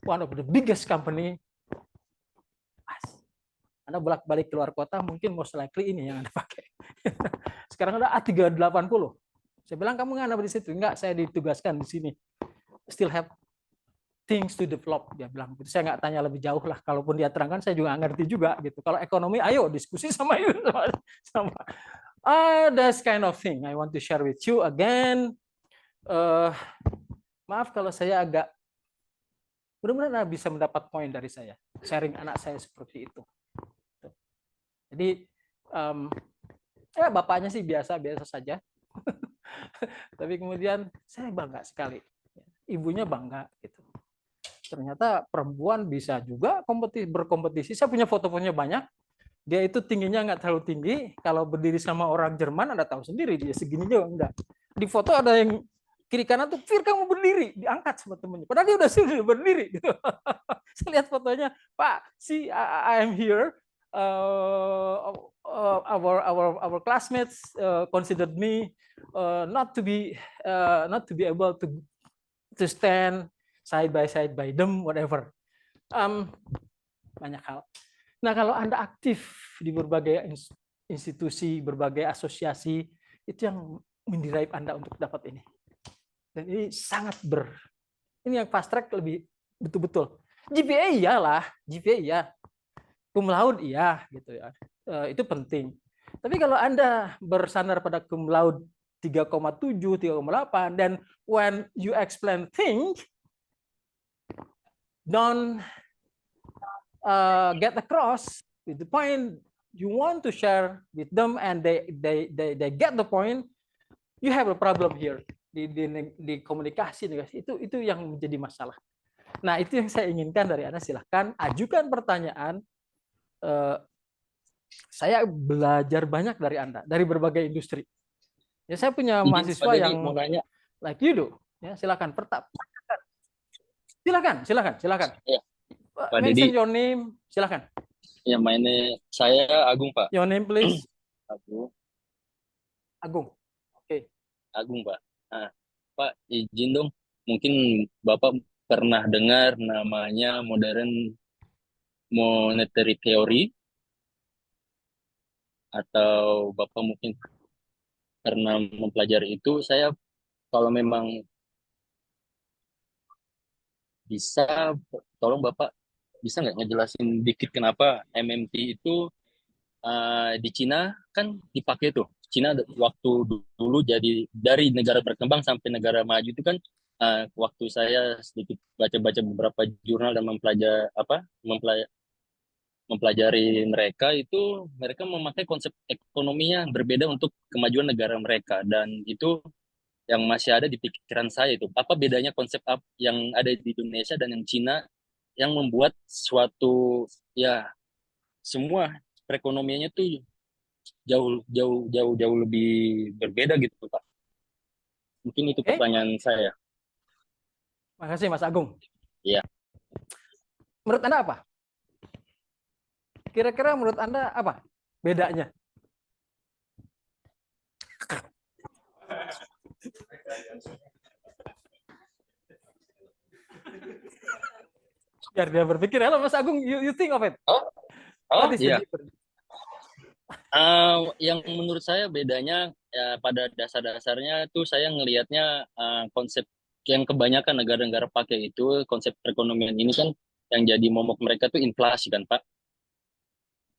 one of the biggest company. Anda bolak-balik keluar kota, mungkin most likely ini yang Anda pakai. Sekarang ada A380. Saya bilang, kamu nggak ada di situ. Enggak, saya ditugaskan di sini. Still have things to develop, dia bilang. Saya nggak tanya lebih jauh lah. Kalaupun dia terangkan, saya juga nggak ngerti juga. Gitu. Kalau ekonomi, ayo diskusi sama itu. That's kind of thing I want to share with you again. Maaf kalau saya agak, mudah-mudahan bisa mendapat poin dari saya. Sharing anak saya seperti itu. Jadi ya bapaknya sih biasa saja. Tapi kemudian saya bangga sekali. Ibunya bangga gitu. Ternyata perempuan bisa juga berkompetisi. Saya punya foto-fotonya banyak. Dia itu tingginya nggak terlalu tinggi. Kalau berdiri sama orang Jerman, Anda tahu sendiri dia segini juga enggak. Di foto ada yang kiri kanan tuh, Fir kamu berdiri, diangkat sama temennya. Padahal dia sudah berdiri. Gitu. Saya lihat fotonya, Pak, see I am here. Our classmates considered me not to be able to stand side by them, whatever. Banyak hal. Nah, kalau Anda aktif di berbagai institusi, berbagai asosiasi, itu yang mendrive Anda untuk dapat ini. Dan ini sangat ini yang fast track lebih betul-betul. GPA iyalah, GPA iya. Cum laude iya gitu ya. Itu penting. Tapi kalau Anda bersandar pada cum laude 3,7, 3,8 dan when you explain things don't get across with the point you want to share with them and they get the point, you have a problem here di komunikasi itu yang menjadi masalah. Nah, itu yang saya inginkan dari Anda. Silahkan ajukan pertanyaan. Saya belajar banyak dari Anda, dari berbagai industri. Ya, saya punya mahasiswa yang mau nanya. Like you do. Ya, silakan. Silakan. Ya, Pak Mention Dedi. your name. Silakan. Ya, mainnya saya Agung, Pak. Your name, please. Agung. Oke. Agung, Pak. Nah, Pak, izin dong. Mungkin Bapak pernah dengar namanya modern monetary theory, atau Bapak mungkin pernah mempelajari itu. Saya kalau memang bisa, tolong Bapak bisa nggak ngejelasin dikit kenapa MMT itu di Cina kan dipakai tuh. Cina waktu dulu jadi dari negara berkembang sampai negara maju itu kan, waktu saya sedikit baca-baca beberapa jurnal dan mempelajari mereka itu, mereka memakai konsep ekonominya berbeda untuk kemajuan negara mereka, dan itu yang masih ada di pikiran saya itu. Apa bedanya konsep yang ada di Indonesia dan yang Cina yang membuat suatu, ya, semua perekonomiannya tuh jauh jauh jauh jauh lebih berbeda gitu Pak. Mungkin itu Oke, pertanyaan saya. makasih Mas Agung. Iya. Menurut Anda apa? Kira-kira menurut Anda apa bedanya? Biar dia berpikir. Halo Mas Agung, you think of it. Oh, What is the iya. difference? Yang menurut saya bedanya, ya, pada dasar-dasarnya itu saya ngelihatnya, konsep yang kebanyakan negara-negara pakai itu, konsep perekonomian ini kan yang jadi momok mereka tuh inflasi kan Pak.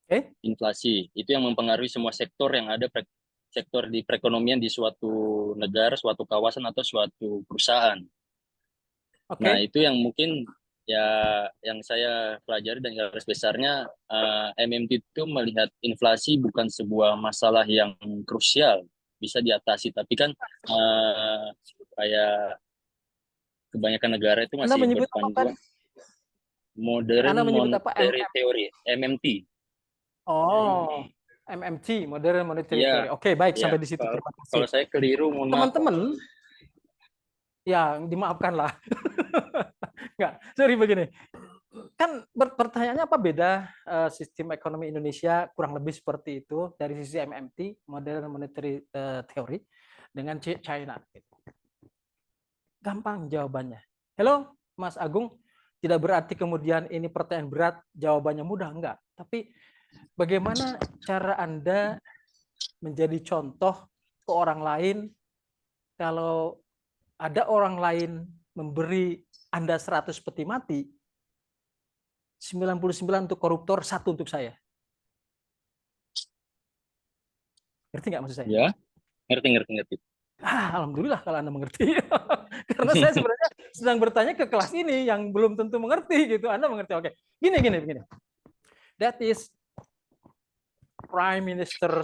Oke, Inflasi itu yang mempengaruhi semua sektor yang ada, sektor di perekonomian di suatu negara, suatu kawasan atau suatu perusahaan. Nah, oke. itu yang mungkin, ya, yang saya pelajari dan garis besarnya, MMT itu melihat inflasi bukan sebuah masalah yang krusial, bisa diatasi, tapi kan, kayak kebanyakan negara itu Anda masih menyebut apa tadi? berpanduan modern Anda menyebut apa? monetary theory, MMT. Oh, MMT, Modern Monetary Iya, Theory. Oke, baik, ya. sampai di situ. Terima kasih. Kalau saya keliru, mohon maaf. Teman-teman, ya dimaafkan lah. Enggak, sorry begini. Kan pertanyaannya apa beda sistem ekonomi Indonesia kurang lebih seperti itu dari sisi MMT, Modern Monetary Theory, dengan China. Gampang jawabannya. Halo, Mas Agung. Tidak berarti kemudian ini pertanyaan berat, jawabannya mudah, enggak. Tapi bagaimana cara Anda menjadi contoh ke orang lain kalau ada orang lain memberi Anda 100 peti mati, 99 untuk koruptor, 1 untuk saya. Ngerti nggak maksud saya? Ya, ngerti. Alhamdulillah kalau Anda mengerti. Karena saya sebenarnya sedang bertanya ke kelas ini yang belum tentu mengerti gitu. Anda mengerti. Oke. Gini. That is Prime Minister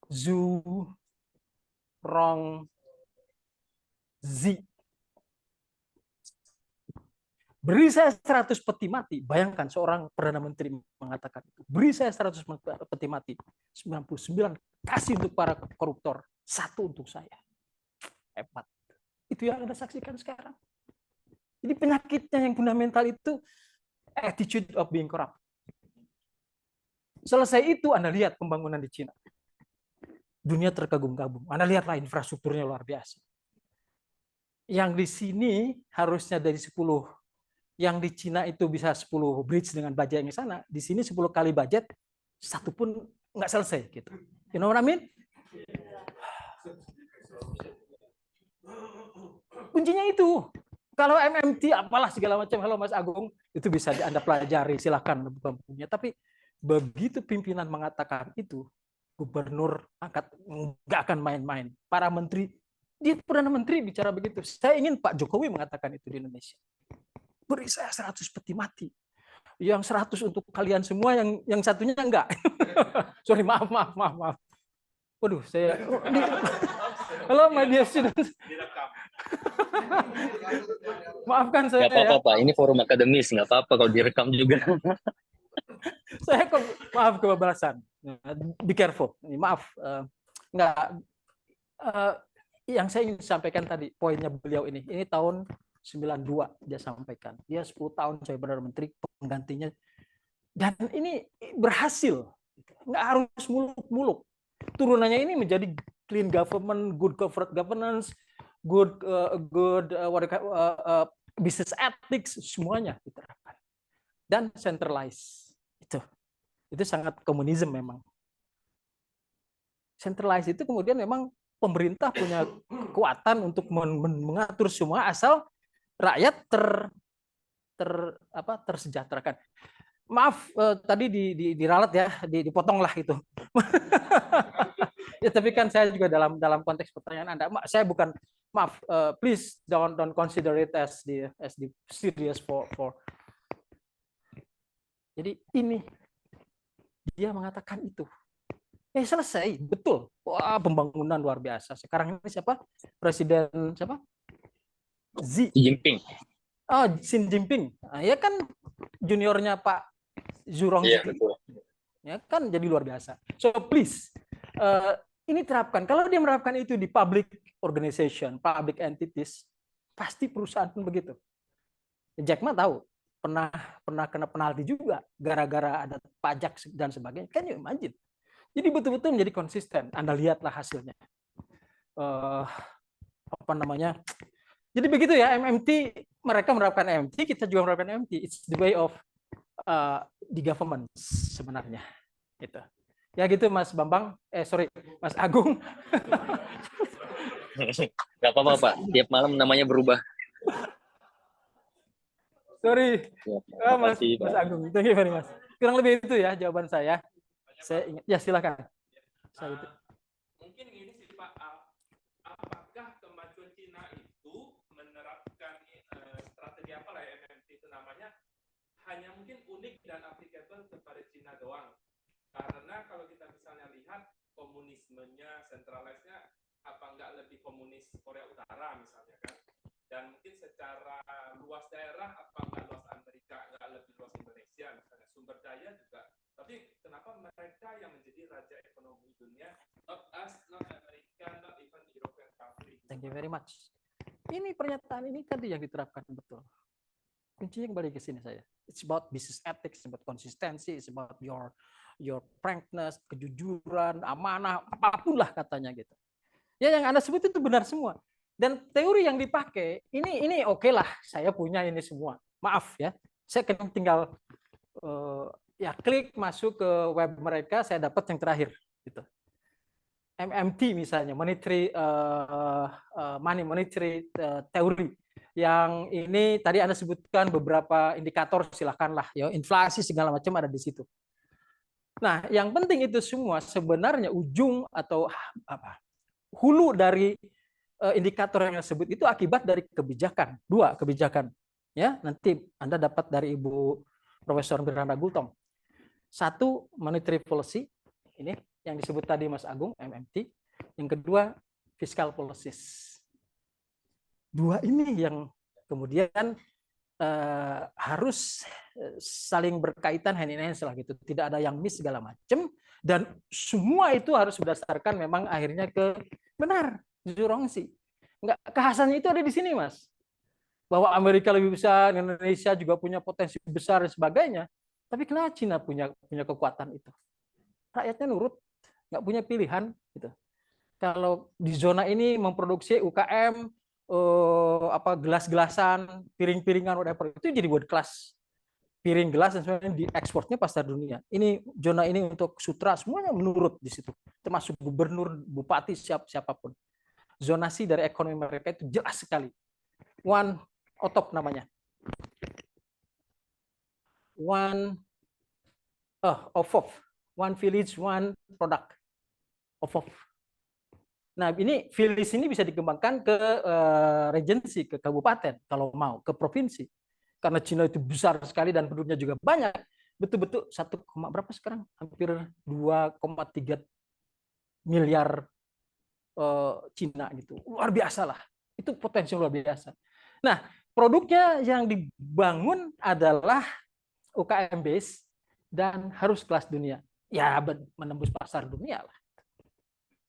Zhu Rongzi. Beri saya 100 peti mati. Bayangkan seorang Perdana Menteri mengatakan itu. Beri saya 100 peti mati. 99 kasih untuk para koruptor. 1 untuk saya. Hebat. Itu yang Anda saksikan sekarang. Jadi penyakitnya yang fundamental itu attitude of being corrupt. Selesai itu Anda lihat pembangunan di Cina. Dunia terkagum-kagum. Anda lihatlah infrastrukturnya luar biasa. Yang di sini harusnya dari 10, yang di Cina itu bisa 10 bridge dengan budget yang di sana, di sini 10 kali budget, 1 pun nggak selesai gitu. You know what I mean? Kuncinya itu. Kalau MMT apalah segala macam, halo Mas Agung, itu bisa Anda pelajari, silakan buka bukunya. Tapi begitu pimpinan mengatakan itu, gubernur nggak akan main-main. Para menteri, dia Perdana Menteri bicara begitu. Saya ingin Pak Jokowi mengatakan itu di Indonesia. Beri saya 100 peti mati. Yang 100 untuk kalian semua, yang satunya enggak. Sorry, maaf. Waduh, saya... Halo, my dear students. Maafkan saya. Nggak apa-apa, Pak. Ini forum akademis. Nggak apa-apa kalau direkam juga. Saya maaf kebablasan. Be careful. Maaf. Enggak. Yang saya ingin sampaikan tadi, poinnya beliau ini. Ini tahun 92 dia sampaikan. Dia 10 tahun saya Perdana Menteri, penggantinya. Dan ini berhasil. Nggak harus muluk-muluk. Turunannya ini menjadi clean government, good corporate governance, business ethics, semuanya diterapkan. Dan centralized. Itu sangat komunisme memang. Centralized itu kemudian memang pemerintah punya kekuatan untuk mengatur semua asal rakyat tersejahterakan. Maaf, tadi diralat ya, dipotong lah itu. Ya, tapi kan saya juga dalam konteks pertanyaan Anda, saya bukan, maaf, please don't consider it as the serious for. Jadi ini dia mengatakan itu. Selesai, betul. Wah, pembangunan luar biasa. Sekarang ini siapa? Presiden siapa? Xi Jinping. Oh, Xi Jinping. Nah, ya kan juniornya Pak Zhurong. Iya, betul. Ya kan jadi luar biasa. So please, ini terapkan. Kalau dia menerapkan itu di public organization, public entities, pasti perusahaan pun begitu. Jack Ma tahu, pernah kena penalti juga gara-gara ada pajak dan sebagainya. Kan you imagine. Jadi betul-betul menjadi konsisten. Anda lihatlah hasilnya. Jadi begitu ya, MMT, mereka menerapkan MMT, kita juga menerapkan MMT. It's the way of the government sebenarnya. Gitu. Ya gitu Mas Bambang, Mas Agung. Gak apa-apa Pak, tiap malam namanya berubah. Sorry, Ya, Mas Pak. Agung. Thank you very much. Kurang lebih itu ya jawaban saya. Saya ingat. Ya silakan. Mungkin ini sih Pak, apakah kemajuan Cina itu menerapkan strategi apa lah ya, MMT itu namanya, hanya mungkin unik dan applicable kepada Cina doang? Karena kalau kita misalnya lihat komunismenya, centralized-nya, apa enggak lebih komunis Korea Utara misalnya kan? Dan mungkin secara luas daerah, apa enggak luas Amerika, enggak lebih luas Indonesia misalnya, sumber daya juga. Tapi kenapa mereka yang menjadi raja ekonomi dunia, not us, not America, not even European country? Thank you very much. Ini pernyataan ini tadi yang diterapkan betul. Kuncinya kembali ke sini saya. It's about business ethics, it's about konsistensi, it's about your frankness, kejujuran, amanah, apapun lah katanya gitu. Ya yang Anda sebut itu benar semua. Dan teori yang dipakai ini oke lah, saya punya ini semua. Maaf ya, saya tinggal klik masuk ke web mereka, saya dapat yang terakhir gitu. MMT misalnya, monetary theory. Yang ini tadi Anda sebutkan beberapa indikator, silakanlah ya, inflasi segala macam ada di situ. Nah, yang penting itu semua sebenarnya ujung atau hulu dari indikator yang disebut itu akibat dari kebijakan. Dua kebijakan. Ya, nanti Anda dapat dari Ibu Profesor Miranda Gultom. Satu, monetary policy, ini yang disebut tadi Mas Agung, MMT. Yang kedua, fiscal policies. Dua ini yang kemudian harus saling berkaitan, hand in hand lah gitu. Tidak ada yang miss segala macam. Dan semua itu harus berdasarkan memang akhirnya ke benar, Zhurongxi. Enggak, kekhasannya itu ada di sini, Mas. Bahwa Amerika lebih besar, Indonesia juga punya potensi besar dan sebagainya. Tapi kenapa Cina punya kekuatan itu? Rakyatnya nurut, nggak punya pilihan. Gitu. Kalau di zona ini memproduksi UKM, gelas-gelasan, piring-piringan, whatever, itu jadi world class. Piring gelas dan sebagainya diekspornya pasar dunia. Ini zona ini untuk sutra semuanya menurut di situ, termasuk gubernur, bupati, siapapun. Zonasi dari ekonomi mereka itu jelas sekali. One OTOP namanya. One village, one product. OFOF. Nah, ini village ini bisa dikembangkan ke regency, ke kabupaten kalau mau, ke provinsi. Karena Cina itu besar sekali dan penduduknya juga banyak. Betul-betul berapa sekarang? Hampir 2,3 miliar Cina gitu. Luar biasa lah. Itu potensi luar biasa. Nah, produknya yang dibangun adalah UKM base dan harus kelas dunia. Ya, menembus pasar dunia lah.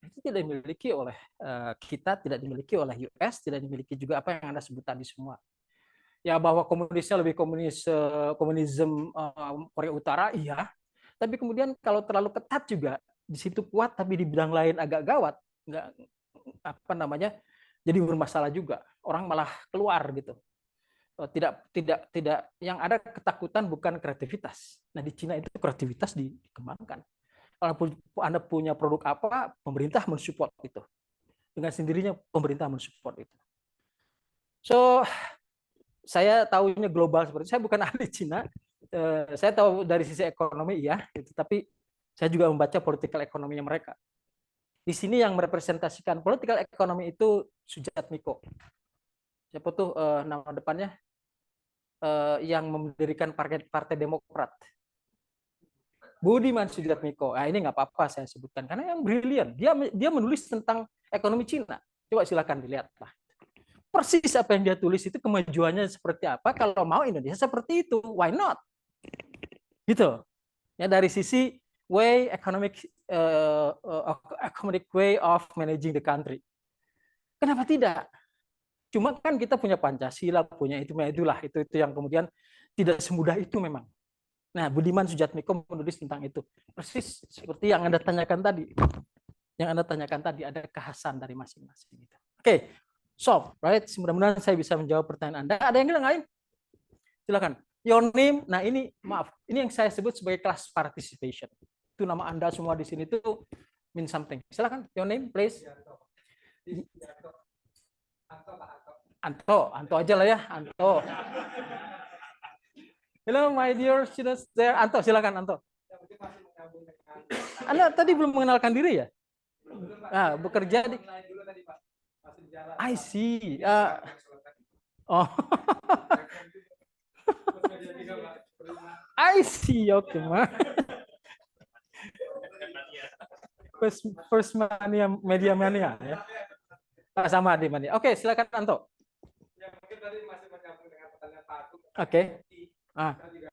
Itu tidak dimiliki oleh kita, tidak dimiliki oleh US, tidak dimiliki juga apa yang Anda sebut tadi semua. Ya, bahwa komunisnya lebih komunisme Korea Utara, iya. Tapi kemudian kalau terlalu ketat juga, di situ kuat, tapi di bidang lain agak gawat. Nggak, jadi bermasalah juga. Orang malah keluar gitu. Tidak yang ada ketakutan bukan kreativitas. Nah, di Cina itu kreativitas dikembangkan. Kalau Anda punya produk apa, pemerintah mensupport itu. Dengan sendirinya pemerintah mensupport itu. So, saya tahunya global seperti itu. Saya bukan ahli Cina. Saya tahu dari sisi ekonomi ya, gitu. Tapi saya juga membaca political ekonominya mereka. Di sini yang merepresentasikan political ekonomi itu Sujat Miko. Siapa tuh nama depannya? Yang mendirikan Partai Demokrat. Budiman Sujatmiko. Nah, ini nggak apa-apa saya sebutkan karena yang brilian. Dia menulis tentang ekonomi Cina. Coba silakan dilihat lah. Persis apa yang dia tulis itu kemajuannya seperti apa. Kalau mau Indonesia seperti itu, why not? Gitu. Ya, dari sisi economic way of managing the country. Kenapa tidak? Cuma kan kita punya Pancasila, punya itulah itu yang kemudian tidak semudah itu memang. Nah, Budiman Sujatmiko menulis tentang itu. Persis seperti yang Anda tanyakan tadi. Yang Anda tanyakan tadi, ada kekhasan dari masing-masing. Oke, so, right? Mudah-mudahan saya bisa menjawab pertanyaan Anda. Ada yang lain? Silakan. Your name, nah ini, maaf, ini yang saya sebut sebagai class participation. Itu nama Anda semua di sini itu mean something. Silakan, your name, please. Anto aja lah ya, Anto. Hello, my dear students there. Anto, silakan Anto. Anda tadi belum mengenalkan diri ya? Bekerja di. I see. Oh. I see. Oke, First mania, media mania ya. Sama di mania. Oke, silakan Anto. Oke. Kita juga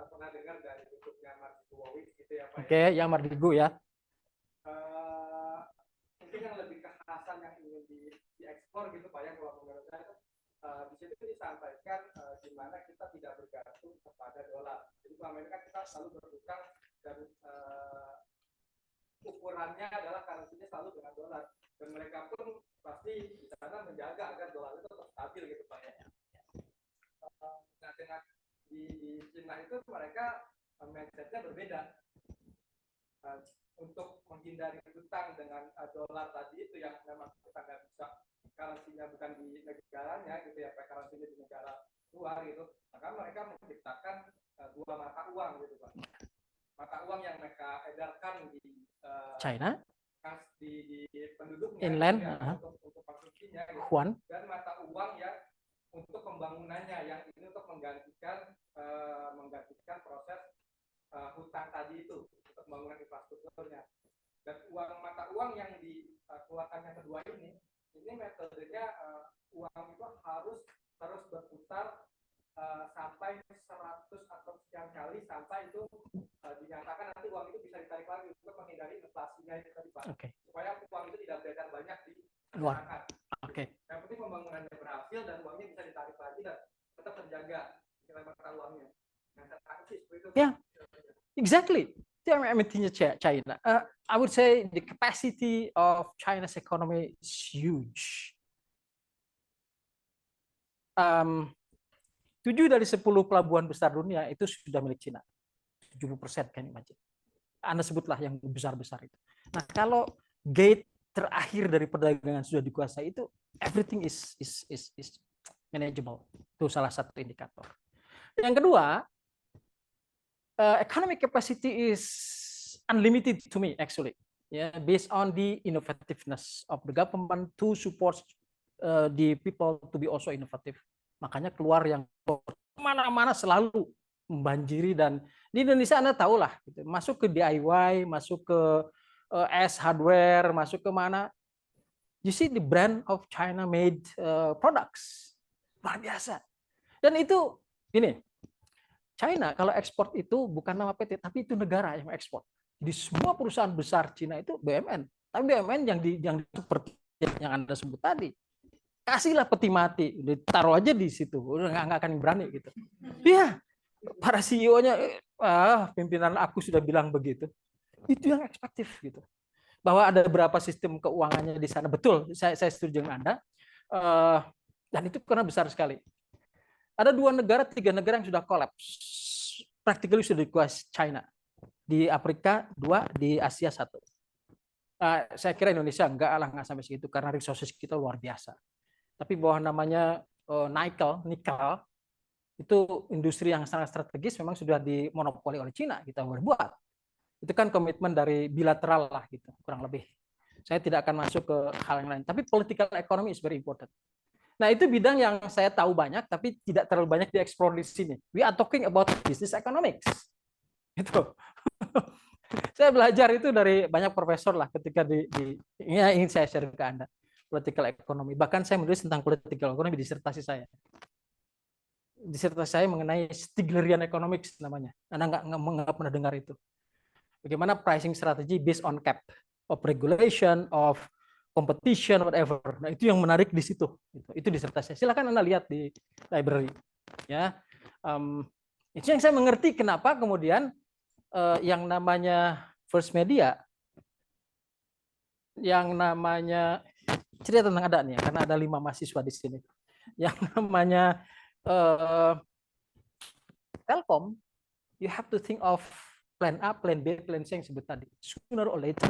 pernah dengar dari bentuknya Mardigu gitu ya Pak. Oke, yang Mardigu ya. Mungkin yang lebih kekhasan yang ingin diekspor gitu Pak ya, kalau menurut saya di situ disampaikan di mana kita tidak bergantung kepada dolar. Jadi selama ini kan kita selalu berhutang dan ukurannya adalah currency-nya selalu dengan dolar. Dan mereka pun pasti di sana menjaga agar dolar itu tetap stabil gitu Pak ya. Nah, dengan di Cina itu mereka mindset-nya berbeda. Untuk menghindari hutang dengan dolar tadi itu yang memang kita nggak bisa, currency-nya bukan di negaranya gitu ya, currency-nya di negara luar gitu, maka mereka menciptakan dua mata uang gitu Pak. Mata uang yang mereka edarkan di China, di penduduknya inland ya, untuk konsumsinya gitu. Yuan. Dan mata uang yang untuk pembangunannya, yang ini untuk menggantikan proses hutang tadi itu untuk pembangunan infrastrukturnya. Dan mata uang yang dikeluarkan yang kedua ini metodenya uang itu harus terus berputar sampai 100 atau sekian kali sampai itu dinyatakan nanti uang itu bisa ditarik lagi untuk menghindari inflasinya itu tadi Pak. Okay. Supaya uang itu tidak beredar banyak di masyarakat. Okay. Yang penting pembangunannya berhasil dan uangnya bisa ditarik lagi dan tetap terjaga nilai mata uangnya. Yeah, exactly. China. I would say the capacity of China's economy is huge. 7 dari 10 pelabuhan besar dunia itu sudah milik Cina. 70% kan imagine. Anda sebutlah yang besar-besar itu. Nah, kalau gate terakhir dari perdagangan sudah dikuasai itu, everything is manageable. Itu salah satu indikator. Yang kedua, economic capacity is unlimited to me actually, based on the innovativeness of the government to support the people to be also innovative. Makanya keluar yang mana-mana selalu membanjiri, dan di Indonesia Anda tahulah, gitu, masuk ke DIY, masuk ke S hardware, masuk ke mana, you see the brand of China made products, luar biasa. Dan itu ini. China kalau ekspor itu bukan nama PT, tapi itu negara yang ekspor. Di semua perusahaan besar Cina itu BUMN. Tapi BUMN yang seperti yang Anda sebut tadi, kasihlah peti mati, ditaruh aja di situ, udah nggak akan berani gitu. Iya, para CEO-nya, pimpinan aku sudah bilang begitu. Itu yang ekspektif gitu. Bahwa ada berapa sistem keuangannya di sana, betul. Saya setuju dengan Anda. Dan itu karena besar sekali. Ada 2 negara, 3 negara yang sudah kolaps. Practically sudah dikuasai China. Di Afrika 2, di Asia 1. Saya kira Indonesia nggak sampai segitu karena resources kita luar biasa. Tapi bahwa namanya nikel itu industri yang sangat strategis memang sudah dimonopoli oleh Cina, kita berbuat. Itu kan komitmen dari bilateral lah gitu, kurang lebih. Saya tidak akan masuk ke hal yang lain. Tapi political economy is very important. Nah, itu bidang yang saya tahu banyak, tapi tidak terlalu banyak dieksplor di sini. We are talking about business economics. Itu. Saya belajar itu dari banyak profesor lah ketika ya ingin saya share ke Anda. Political economy. Bahkan saya menulis tentang political economy di disertasi saya. Disertasi saya mengenai Stiglerian economics namanya. Anda nggak pernah dengar itu. Bagaimana pricing strategy based on cap of regulation, of competition, whatever. Nah, itu yang menarik di situ. Itu disertasi. Silakan Anda lihat di library. Ya, itu yang saya mengerti kenapa kemudian yang namanya First Media, yang namanya cerita tentang ada nih, karena ada 5 mahasiswa di sini. Yang namanya Telkom, you have to think of plan A, plan B, plan C yang sebut tadi. Sooner or later.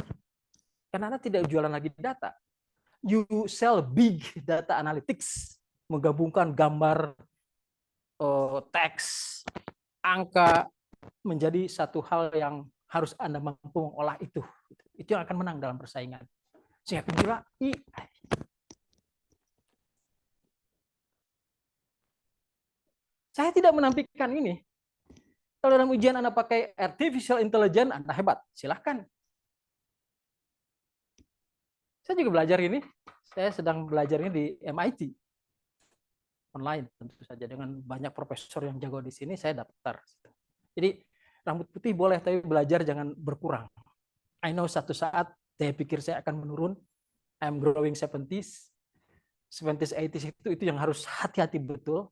Karena Anda tidak jualan lagi data. You sell big data analytics, menggabungkan gambar, teks, angka, menjadi satu hal yang harus Anda mampu mengolah itu. Itu yang akan menang dalam persaingan. Saya kira saya tidak menampilkan ini. Kalau dalam ujian Anda pakai artificial intelligence, Anda hebat. Silahkan. Saya juga belajar ini. Saya sedang belajar ini di MIT. Online tentu saja. Dengan banyak profesor yang jago di sini, saya daftar. Jadi rambut putih boleh, tapi belajar jangan berkurang. I know satu saat saya pikir saya akan menurun. I'm growing 70s, 80s itu yang harus hati-hati betul.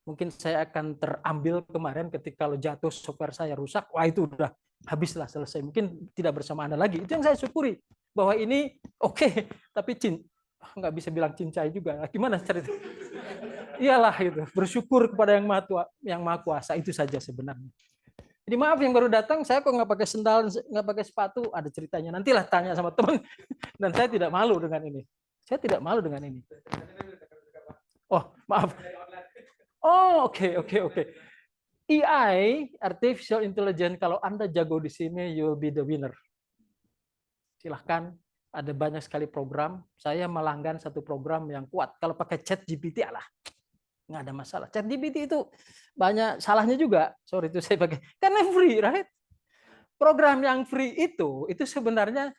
Mungkin saya akan terambil kemarin ketika kalau jatuh software saya rusak, wah itu udah habislah, selesai. Mungkin tidak bersama Anda lagi. Itu yang saya syukuri bahwa ini oke, tapi nggak bisa bilang cincai juga. Gimana cerita? Iyalah itu, bersyukur kepada yang maha kuasa, itu saja sebenarnya. Jadi maaf yang baru datang, saya kok nggak pakai sendal, nggak pakai sepatu, ada ceritanya. Nantilah tanya sama teman. Dan saya tidak malu dengan ini. Saya tidak malu dengan ini. Oh, maaf. Oh, oke. AI, artificial intelligence, kalau Anda jago di sini, you will be the winner. Silahkan, ada banyak sekali program. Saya melanggan satu program yang kuat. Kalau pakai ChatGPT, nggak ada masalah. ChatGPT itu banyak salahnya juga. Sorry itu saya pakai. Karena free, right? Program yang free itu sebenarnya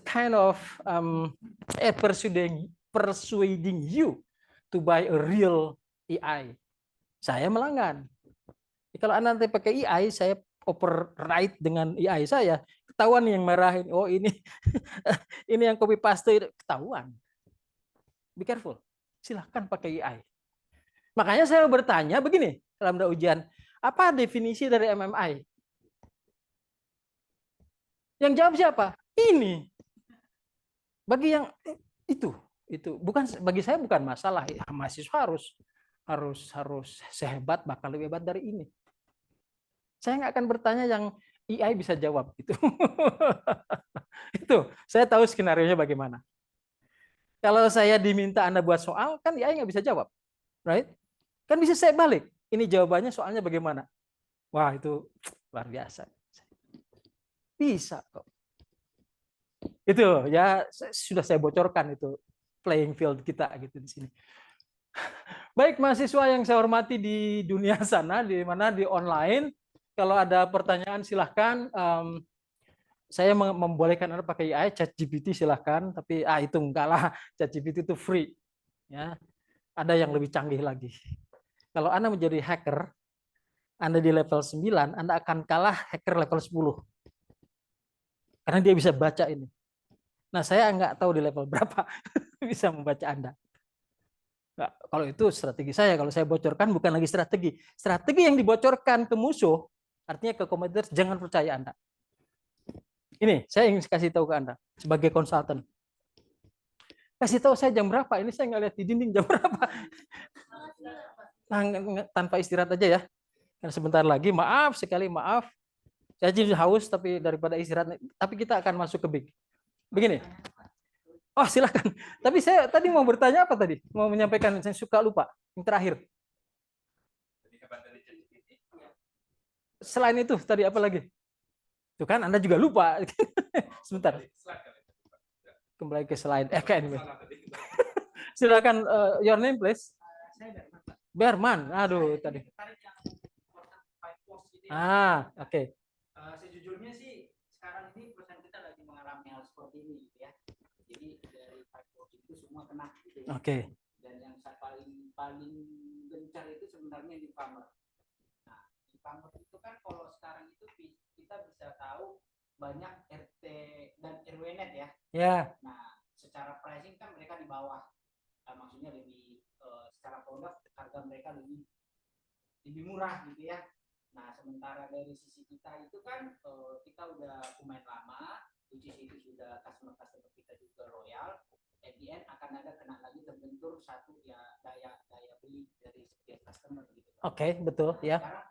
kind of persuading you to buy a real AI. Saya melanggan. Kalau Anda nanti pakai AI, saya override dengan AI saya, ketahuan yang marahin. Oh ini ini yang copy paste, ketahuan. Be careful. Silahkan pakai AI. Makanya saya bertanya begini dalam ujian, apa definisi dari MMI? Yang jawab siapa? Ini. Bagi yang itu bukan, bagi saya bukan masalah. Ya, mahasiswa harus sehebat, bakal lebih hebat dari ini. Saya nggak akan bertanya yang AI bisa jawab itu. Itu saya tahu skenario-nya bagaimana. Kalau saya diminta Anda buat soal, kan AI nggak bisa jawab, right? Kan bisa saya balik. Ini jawabannya, soalnya bagaimana? Wah, itu luar biasa. Bisa kok. Itu ya sudah saya bocorkan itu playing field kita gitu di sini. Baik mahasiswa yang saya hormati di dunia sana, di mana di online, kalau ada pertanyaan silahkan. Saya membolehkan Anda pakai AI, ChatGPT silahkan, tapi itu enggak lah, ChatGPT itu free. Ya, ada yang lebih canggih lagi. Kalau Anda menjadi hacker, Anda di level 9, Anda akan kalah hacker level 10. Karena dia bisa baca ini. Nah, saya nggak tahu di level berapa bisa membaca Anda. Nah, kalau itu strategi saya, kalau saya bocorkan bukan lagi strategi. Strategi yang dibocorkan ke musuh, artinya ke kompetitor, jangan percaya Anda. Ini, saya ingin kasih tahu ke Anda sebagai konsultan. Kasih tahu saya jam berapa? Ini saya nggak lihat di dinding jam berapa. Nah, tanpa istirahat aja ya. Dan sebentar lagi, maaf sekali, maaf. Saya jadi haus, tapi daripada istirahat. Tapi kita akan masuk ke big. Begini. Oh, silakan. Tapi saya tadi mau bertanya apa tadi? Mau menyampaikan, saya suka lupa. Yang terakhir. Selain itu, tadi apa lagi? Tuh kan, Anda juga lupa. Sebentar. Kembali ke slide. Anyway. Silakan, your name please. Berman. Aduh, tadi. Oke. Sejujurnya sih sekarang ini perusahaan kita lagi mengalami hal seperti ini gitu ya. Jadi dari five force itu semua kena gitu ya. Oke. Dan yang paling gencar itu sebenarnya di farmer. Nah, di farmer itu kan kalau sekarang itu kita bisa tahu banyak RT dan RW net ya. Ya. Nah, secara pricing kan mereka di bawah. Maksudnya lebih secara produk harga mereka lebih murah gitu ya. Nah, sementara dari sisi kita itu kan kita udah pemain lama, which is itu sudah customer kita juga loyal. At the end akan ada kena lagi terbentur satu ya daya beli dari setiap customer gitu. Oke, betul ya. Sekarang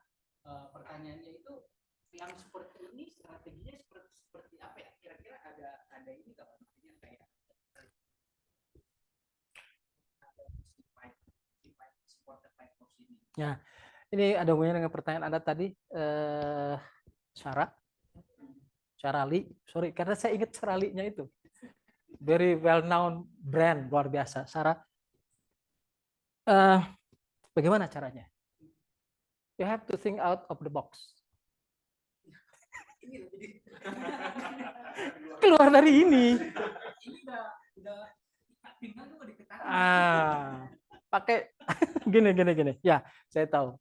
pertanyaannya itu yang seperti ini strateginya seperti apa ya? Kira-kira ada ini nggak? Maksudnya kayak supporter five force ini. Ya. Ini ada hubungannya dengan pertanyaan Anda tadi, Syarali, sorry, karena saya ingat Syaralinya itu. Very well known brand, luar biasa. Sarah, bagaimana caranya? You have to think out of the box. Keluar dari ini. Pakai gini. Ya, saya tahu.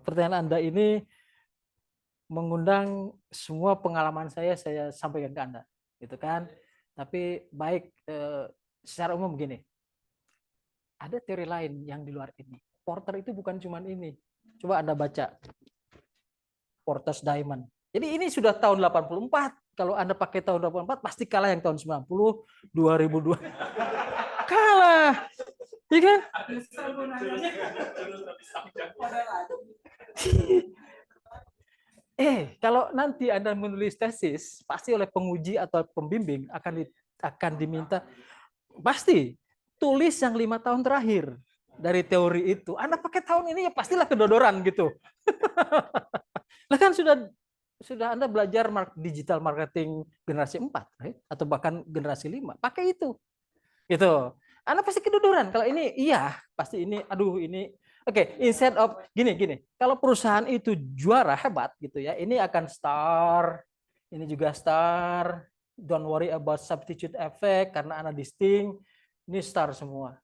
Pertanyaan Anda ini mengundang semua pengalaman saya sampaikan ke Anda, gitu kan? Tapi baik, secara umum begini, ada teori lain yang di luar ini. Porter itu bukan cuma ini. Coba Anda baca Porter's Diamond. Jadi ini sudah tahun 84. Kalau Anda pakai tahun 84 pasti kalah yang tahun 90, 2002. Kalah. Iya kan? Kalau nanti Anda menulis tesis, pasti oleh penguji atau pembimbing akan diminta, pasti tulis yang 5 tahun terakhir dari teori itu. Anda pakai tahun ini ya pastilah kedodoran gitu. Nah kan sudah Anda belajar digital marketing generasi 4, right? Atau bahkan generasi 5, pakai itu. Gitu. Anda pasti kedodoran. Kalau ini iya, pasti ini ini. Oke, instead of gini. Kalau perusahaan itu juara hebat gitu ya, ini akan star, ini juga star. Don't worry about substitute effect karena Anda distinct, ini star semua.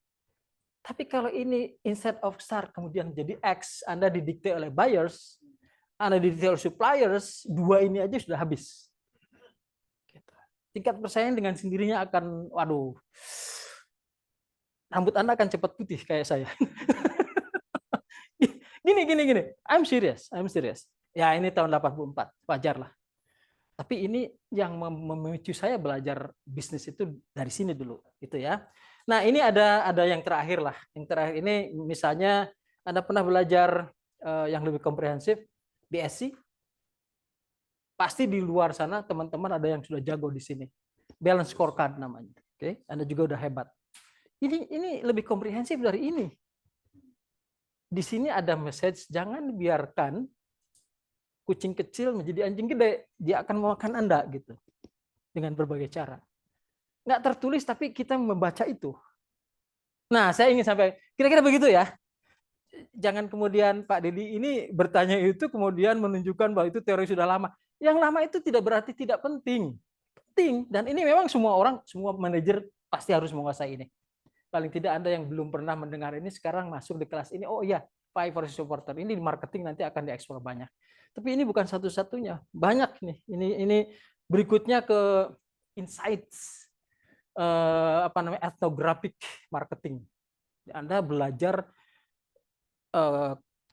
Tapi kalau ini instead of star kemudian jadi X, Anda didikte oleh buyers, Anda didikte oleh suppliers, 2 ini aja sudah habis. Tingkat persaingan dengan sendirinya akan, rambut Anda akan cepat putih kayak saya. Gini. I'm serious. Ya ini tahun 84, wajar lah. Tapi ini yang memicu saya belajar bisnis itu dari sini dulu, gitu ya. Nah ini ada yang terakhir lah. Yang terakhir ini misalnya Anda pernah belajar yang lebih komprehensif, BSC. Pasti di luar sana teman-teman ada yang sudah jago di sini. Balance scorecard namanya. Oke, Anda juga udah hebat. Ini lebih komprehensif dari ini. Di sini ada message, jangan biarkan kucing kecil menjadi anjing gede, dia akan memakan Anda gitu. Dengan berbagai cara. Nggak tertulis tapi kita membaca itu. Nah, saya ingin sampai kira-kira begitu ya. Jangan kemudian Pak Dedi ini bertanya itu kemudian menunjukkan bahwa itu teori sudah lama. Yang lama itu tidak berarti tidak penting. Penting, dan ini memang semua manajer pasti harus menguasai ini. Paling tidak Anda yang belum pernah mendengar ini sekarang masuk di kelas ini, oh iya, five force supporter ini di marketing nanti akan dieksplor banyak. Tapi ini bukan satu-satunya, banyak nih. Ini berikutnya ke insights ethnographic marketing. Anda belajar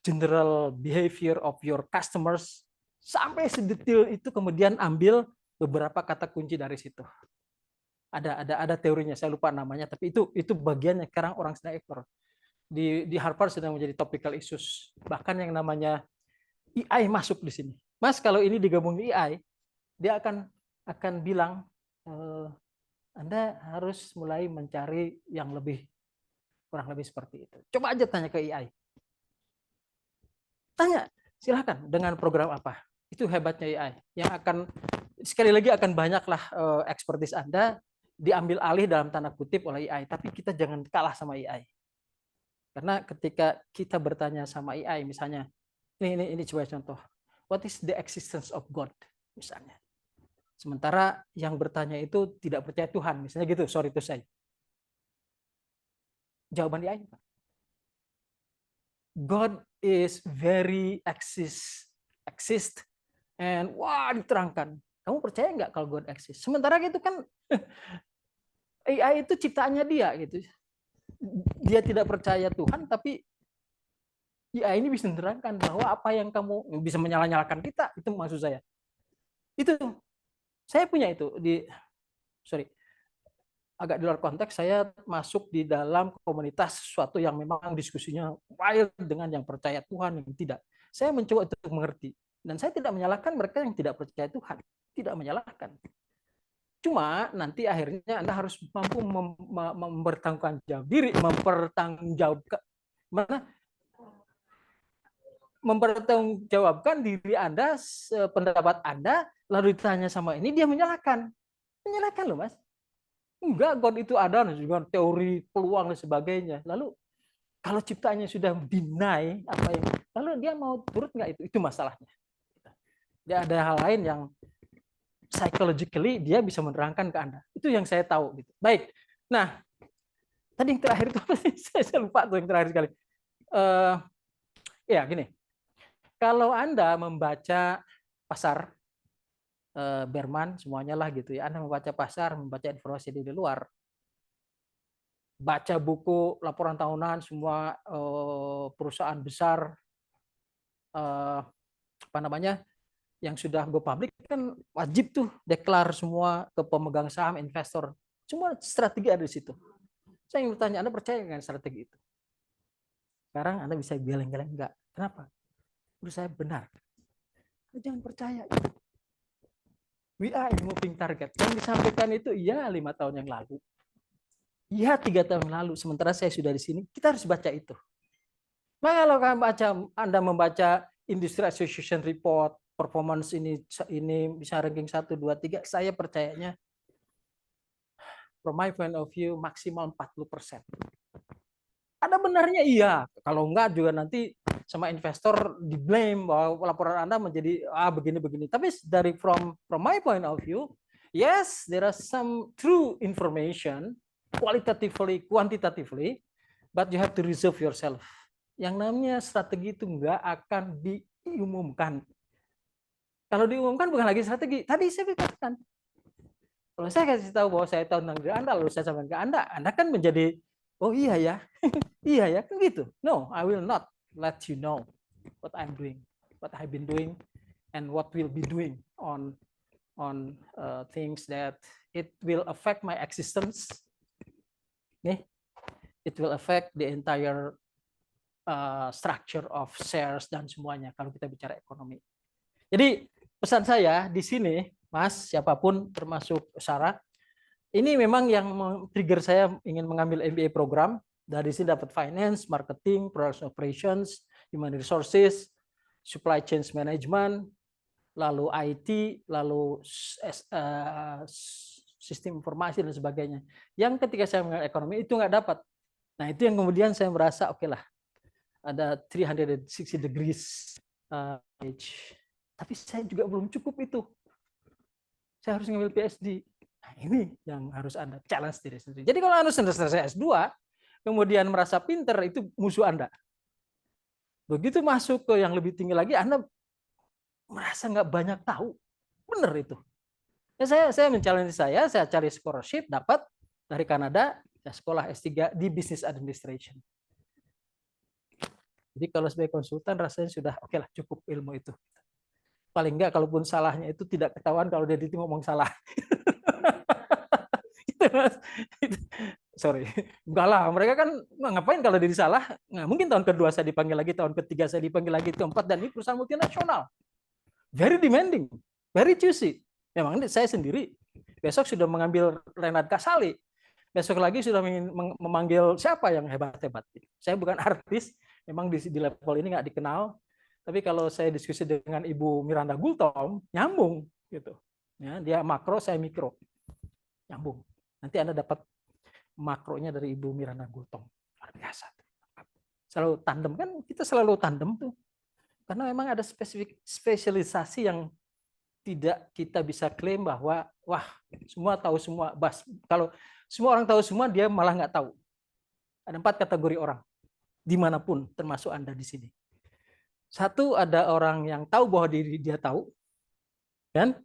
general behavior of your customers sampai sedetail itu, kemudian ambil beberapa kata kunci dari situ. Ada teorinya, saya lupa namanya, tapi itu bagiannya sekarang orang sedang ekspor. Di Harvard sedang menjadi topical issues. Bahkan yang namanya AI masuk di sini. Mas, kalau ini digabung di AI, dia akan bilang Anda harus mulai mencari yang kurang lebih seperti itu. Coba aja tanya ke AI. Tanya, silakan dengan program apa. Itu hebatnya AI. Yang akan sekali lagi akan banyaklah expertise Anda diambil alih dalam tanda kutip oleh AI, tapi kita jangan kalah sama AI. Karena ketika kita bertanya sama AI, misalnya, ini coba contoh, what is the existence of God, misalnya. Sementara yang bertanya itu tidak percaya Tuhan, misalnya gitu, sorry to say. Jawaban AI, God is very exist, and wah diterangkan. Kamu percaya nggak kalau God exist? Sementara gitu kan AI itu ciptaannya dia gitu. Dia tidak percaya Tuhan, tapi AI ini bisa menerangkan bahwa apa yang kamu bisa menyala-nyalakan kita, itu maksud saya. Itu saya punya itu agak di luar konteks, saya masuk di dalam komunitas sesuatu yang memang diskusinya wild dengan yang percaya Tuhan yang tidak. Saya mencoba untuk mengerti dan saya tidak menyalahkan mereka yang tidak percaya Tuhan, tidak menyalahkan. Cuma nanti akhirnya Anda harus mampu mempertanggungjawab diri, mempertanggungjawabkan diri Anda, pendapat Anda, lalu ditanya sama ini, dia menyalahkan loh Mas. Enggak, God itu ada, juga teori peluang dan sebagainya. Lalu kalau ciptaannya sudah deny lalu dia mau turut nggak itu masalahnya. Dia ada hal lain yang psychologically dia bisa menerangkan ke Anda. Itu yang saya tahu gitu. Baik. Nah, tadi yang terakhir itu saya lupa tuh yang terakhir sekali. Ya gini. Kalau Anda membaca pasar Berman semuanya lah gitu ya. Anda membaca pasar, membaca informasi di luar. Baca buku laporan tahunan semua perusahaan besar yang sudah go public kan wajib tuh deklar semua ke pemegang saham, investor. Semua strategi ada di situ. Saya ingin bertanya, Anda percaya dengan strategi itu? Sekarang Anda bisa geleng-geleng enggak. Kenapa? Menurut saya benar. Jangan percaya. We are moving target. Yang disampaikan itu iya 5 tahun yang lalu. Iya 3 tahun yang lalu. Sementara saya sudah di sini. Kita harus baca itu. Maka kalau Anda membaca Industry Association Report, performance ini bisa ranking 1, 2, 3, saya percayanya from my point of view maksimal 40%. Ada benarnya iya. Kalau enggak juga nanti sama investor di blame bahwa laporan Anda menjadi begini-begini. Tapi from my point of view, yes, there are some true information qualitatively, quantitatively, but you have to reserve yourself. Yang namanya strategi itu enggak akan diumumkan. Kalau diumumkan bukan lagi strategi. Tadi saya katakan, kalau saya kasih tahu bahwa saya tahu tentang diri Anda, lalu saya sampaikan ke Anda kan menjadi, oh iya ya, iya ya, kan gitu. No, I will not let you know what I'm doing, what I've been doing, and what we'll be doing on things that it will affect my existence. It will affect the entire structure of shares dan semuanya kalau kita bicara ekonomi. Jadi pesan saya di sini, Mas, siapapun termasuk Sarah, ini memang yang trigger saya ingin mengambil MBA program. Dari sini dapat finance, marketing, production operations, human resources, supply chain management, lalu IT, lalu sistem informasi dan sebagainya. Yang ketika saya mengambil ekonomi itu nggak dapat. Nah itu yang kemudian saya merasa oke lah. Ada 360 degrees tapi saya juga belum cukup itu. Saya harus ngambil PhD. Nah, ini yang harus Anda challenge diri sendiri. Jadi kalau Anda sudah selesai S2, kemudian merasa pinter, itu musuh Anda. Begitu masuk ke yang lebih tinggi lagi, Anda merasa nggak banyak tahu. Benar itu. Ya, saya men-challenge saya cari scholarship, dapat dari Kanada, saya sekolah S3 di Business Administration. Jadi kalau sebagai konsultan rasanya sudah oke lah, cukup ilmu itu. Paling enggak kalaupun salahnya itu tidak ketahuan kalau dia ngomong salah. Itu Sorry, enggak lah. Mereka kan ngapain kalau diri salah? Nggak mungkin tahun kedua saya dipanggil lagi, tahun ketiga saya dipanggil lagi, keempat, dan ini perusahaan multinasional. Very demanding, very choosy. Memang saya sendiri besok sudah mengambil Renat Kasali. Besok lagi sudah memanggil siapa yang hebat-hebat. Saya bukan artis, memang di level ini nggak dikenal. Tapi kalau saya diskusi dengan Ibu Miranda Gultom, nyambung gitu. Ya, dia makro, saya mikro, nyambung. Nanti Anda dapat makronya dari Ibu Miranda Gultom, luar biasa. Selalu tandem kan, kita selalu tandem tuh. Karena memang ada spesialisasi yang tidak kita bisa klaim bahwa wah semua tahu semua. Kalau semua orang tahu semua, dia malah nggak tahu. Ada 4 kategori orang dimanapun, termasuk Anda di sini. Satu, ada orang yang tahu bahwa diri dia tahu, kan?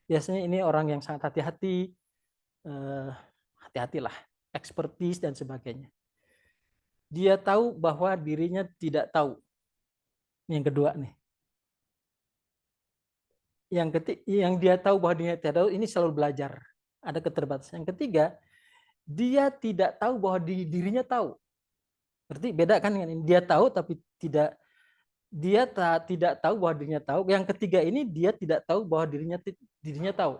Biasanya ini orang yang sangat hati-hati, hati-hatilah, ekspertis dan sebagainya. Dia tahu bahwa dirinya tidak tahu. Ini yang kedua nih. Yang dia tahu bahwa dirinya tidak tahu, ini selalu belajar. Ada keterbatasan. Yang ketiga, dia tidak tahu bahwa dirinya tahu. Berarti beda kan dengan ini. Dia tahu tapi tidak tahu bahwa dirinya tahu. Yang ketiga ini dia tidak tahu bahwa dirinya tahu.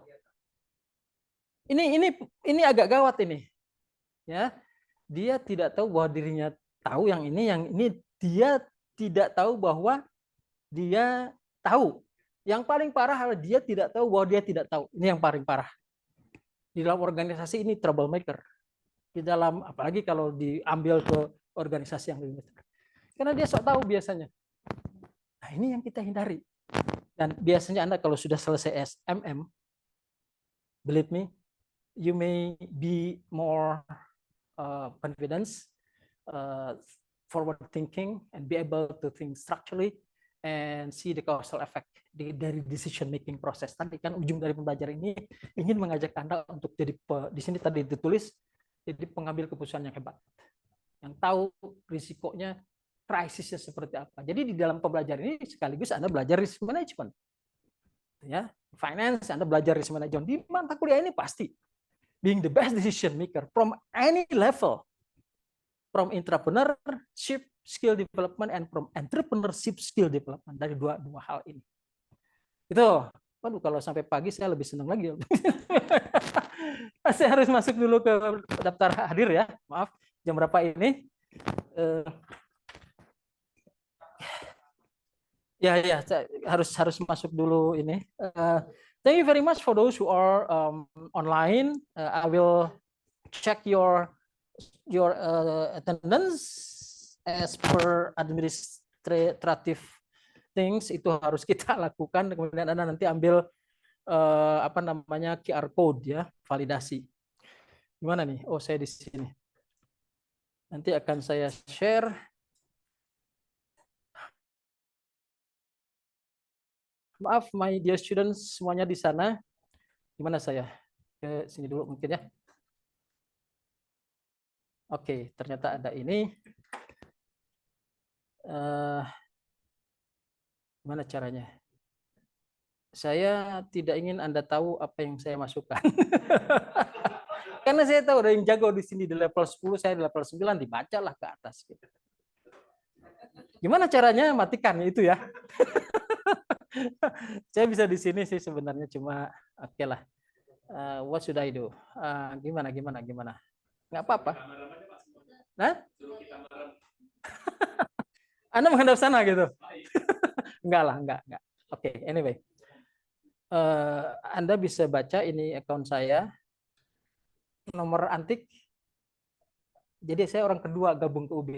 Ini agak gawat ini. Ya. Dia tidak tahu bahwa dirinya tahu, yang ini dia tidak tahu bahwa dia tahu. Yang paling parah adalah dia tidak tahu bahwa dia tidak tahu. Ini yang paling parah. Di dalam organisasi ini troublemaker. Di dalam, apalagi kalau diambil ke organisasi yang lebih besar. Karena dia sok tahu biasanya. Nah, ini yang kita hindari. Dan biasanya Anda kalau sudah selesai SMM, believe me, you may be more confidence, forward thinking, and be able to think structurally and see the causal effect dari decision making proses. Tadi kan ujung dari pembelajaran ini ingin mengajak Anda untuk jadi, di sini tadi ditulis, jadi pengambil keputusan yang hebat, yang tahu risikonya, krisisnya seperti apa. Jadi di dalam pembelajaran ini sekaligus Anda belajar risk management, ya, finance, Anda belajar risk management di mata kuliah ini pasti. Being the best decision maker from any level, from entrepreneurship skill development and from entrepreneurship skill development, dari dua hal ini. Itu, waduh kalau sampai pagi saya lebih senang lagi. Saya harus masuk dulu ke daftar hadir ya, maaf. Jam berapa ini? Ya, saya harus masuk dulu ini. Thank you very much for those who are online. I will check your attendance as per administrative things. Itu harus kita lakukan. Kemudian Anda nanti ambil QR code ya, validasi. Gimana nih? Oh, saya di sini. Nanti akan saya share. Maaf, my dear students semuanya di sana. Gimana saya? Ke sini dulu mungkin ya. Oke, ternyata ada ini. Gimana caranya? Saya tidak ingin Anda tahu apa yang saya masukkan. Karena saya tahu ada yang jago di sini di level 10, saya di level 9, dibacalah ke atas. Gimana caranya? Matikan itu ya. Saya bisa di sini sih sebenarnya, cuma oke lah. What should I do? Gimana? Nggak apa-apa. Nah? Anda menghadap sana gitu? Enggak lah, enggak. Oke, anyway. Anda bisa baca ini account saya. Nomor antik. Jadi saya orang kedua gabung ke UB.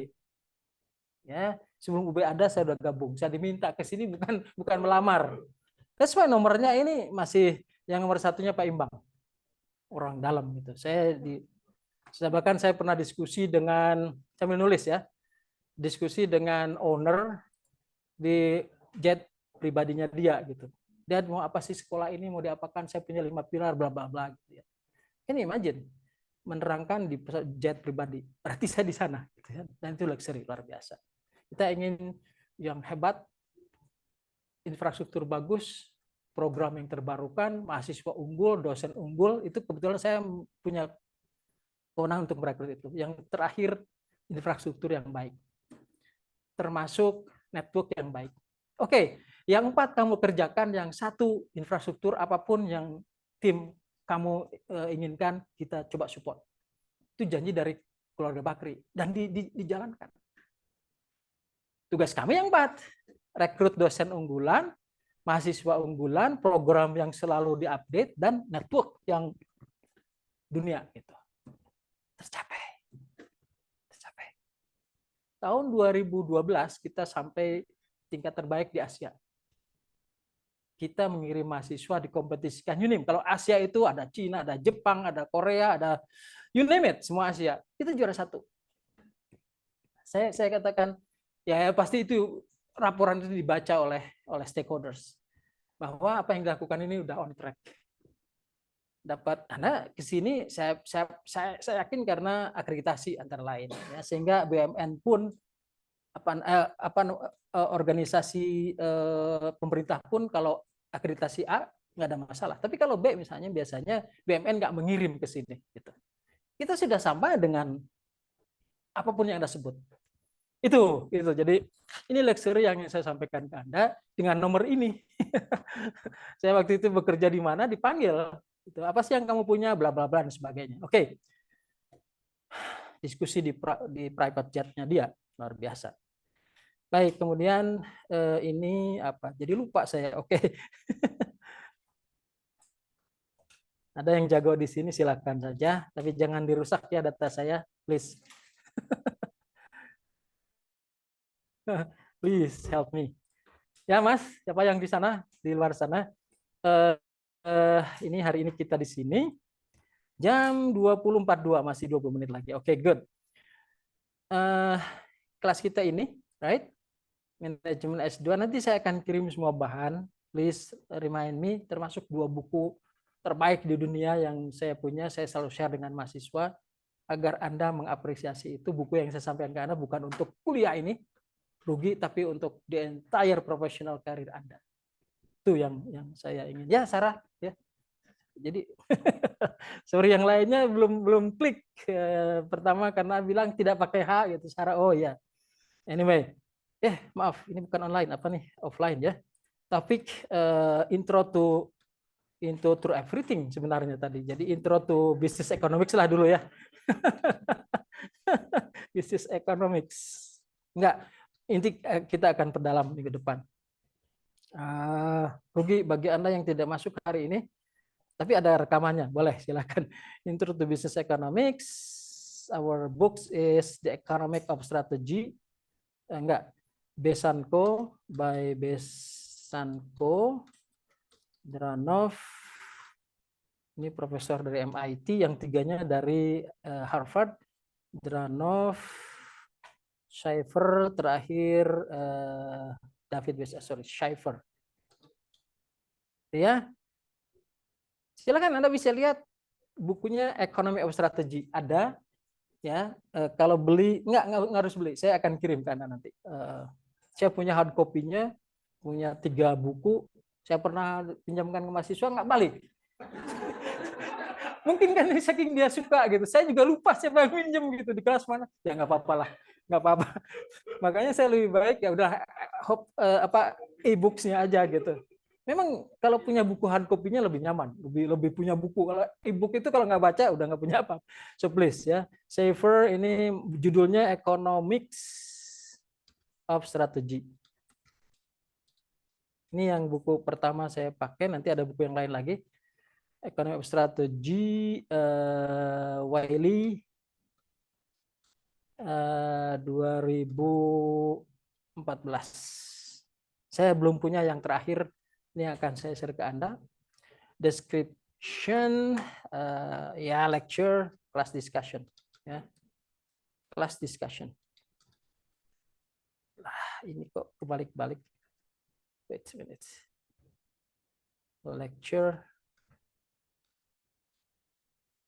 Ya, sebelum UB ada saya udah gabung. Saya diminta ke sini bukan melamar. That's why nomornya ini masih yang nomor satunya Pak Imbang. Orang dalam gitu. Bahkan saya pernah diskusi dengan, sambil nulis ya. Diskusi dengan owner di jet pribadinya dia gitu. Dia mau apa sih sekolah ini, mau diapakan, saya punya 5 pilar bla bla bla gitu ya. Ini imagine menerangkan di jet pribadi. Berarti saya di sana gitu ya. Dan itu luxury luar biasa. Kita ingin yang hebat, infrastruktur bagus, program yang terbarukan, mahasiswa unggul, dosen unggul, itu kebetulan saya punya kewenangan untuk merekrut itu. Yang terakhir, infrastruktur yang baik, termasuk network yang baik. Oke, yang 4 kamu kerjakan, yang 1 infrastruktur apapun yang tim kamu inginkan, kita coba support. Itu janji dari keluarga Bakri dan dijalankan. Tugas kami yang 4, rekrut dosen unggulan, mahasiswa unggulan, program yang selalu diupdate, dan network yang dunia gitu. Tercapai. Tahun 2012 kita sampai tingkat terbaik di Asia. Kita mengirim mahasiswa dikompetisikan UNIM. Kalau Asia itu ada Cina, ada Jepang, ada Korea, ada you name it, semua Asia. Kita juara 1. Saya katakan, ya pasti itu laporan itu dibaca oleh stakeholders bahwa apa yang dilakukan ini udah on track. Dapat Anda ke sini saya yakin karena akreditasi antara lain ya, sehingga BUMN pun organisasi pemerintah pun kalau akreditasi A nggak ada masalah. Tapi kalau B misalnya biasanya BUMN nggak mengirim ke sini gitu. Kita sudah sampai dengan apapun yang Anda sebut. Itu. Jadi ini lecture yang saya sampaikan ke Anda dengan nomor ini. Saya waktu itu bekerja di mana dipanggil. Itu apa sih yang kamu punya, bla bla bla dan sebagainya. Oke. Diskusi di private jet-nya dia luar biasa. Baik, kemudian ini apa? Jadi lupa saya. Oke. Ada yang jago di sini silakan saja, tapi jangan dirusak ya data saya, please. Please help me. Ya Mas, siapa yang di sana, di luar sana? Ini hari ini kita di sini. Jam 20.42, masih 20 menit lagi. Oke, good. Kelas kita ini, right? Manajemen S2, nanti saya akan kirim semua bahan. Please remind me, termasuk 2 buku terbaik di dunia yang saya punya, saya selalu share dengan mahasiswa, agar Anda mengapresiasi itu. Buku yang saya sampaikan ke Anda bukan untuk kuliah ini, rugi, tapi untuk the entire professional career Anda. Itu yang saya ingin. Ya, Sarah, ya. Jadi sorry yang lainnya belum klik pertama karena bilang tidak pakai H gitu. Sarah, oh ya. Anyway, maaf, ini bukan online, apa nih? Offline ya. Topik intro to everything sebenarnya tadi. Jadi intro to business economics lah dulu ya. Business economics. Enggak. Inti kita akan perdalam minggu depan. Rugi bagi Anda yang tidak masuk hari ini, tapi ada rekamannya, boleh silakan. Intro to Business Economics. Our books is The Economic of Strategy. Besanko by Besanko, Dranov. Ini profesor dari MIT, yang 3-nya dari Harvard. Dranov, Schiffer, terakhir David Schiffer. Ya, silakan Anda bisa lihat bukunya Economy of Strategy ada, ya. Kalau beli nggak harus beli, saya akan kirim ke Anda nanti. Saya punya hard copy-nya, punya 3 buku. Saya pernah pinjamkan ke mahasiswa nggak balik. Mungkin kan saking dia suka gitu. Saya juga lupa siapa yang pinjam gitu di kelas mana. Ya nggak apa-apa lah, nggak apa-apa. Makanya saya lebih baik ya udah e-books-nya aja gitu. Memang kalau punya buku hard copy-nya lebih nyaman, lebih punya buku. Kalau e-book itu kalau nggak baca udah nggak punya apa. So please ya, Schiffer ini judulnya Economics of Strategy. Ini yang buku pertama saya pakai. Nanti ada buku yang lain lagi. Economy of Strategy, Wiley, 2014. Saya belum punya yang terakhir. Ini akan saya share ke Anda. Description, ya lecture, class discussion, ya class discussion. Ini kok kebalik-balik. Wait a minute. Lecture.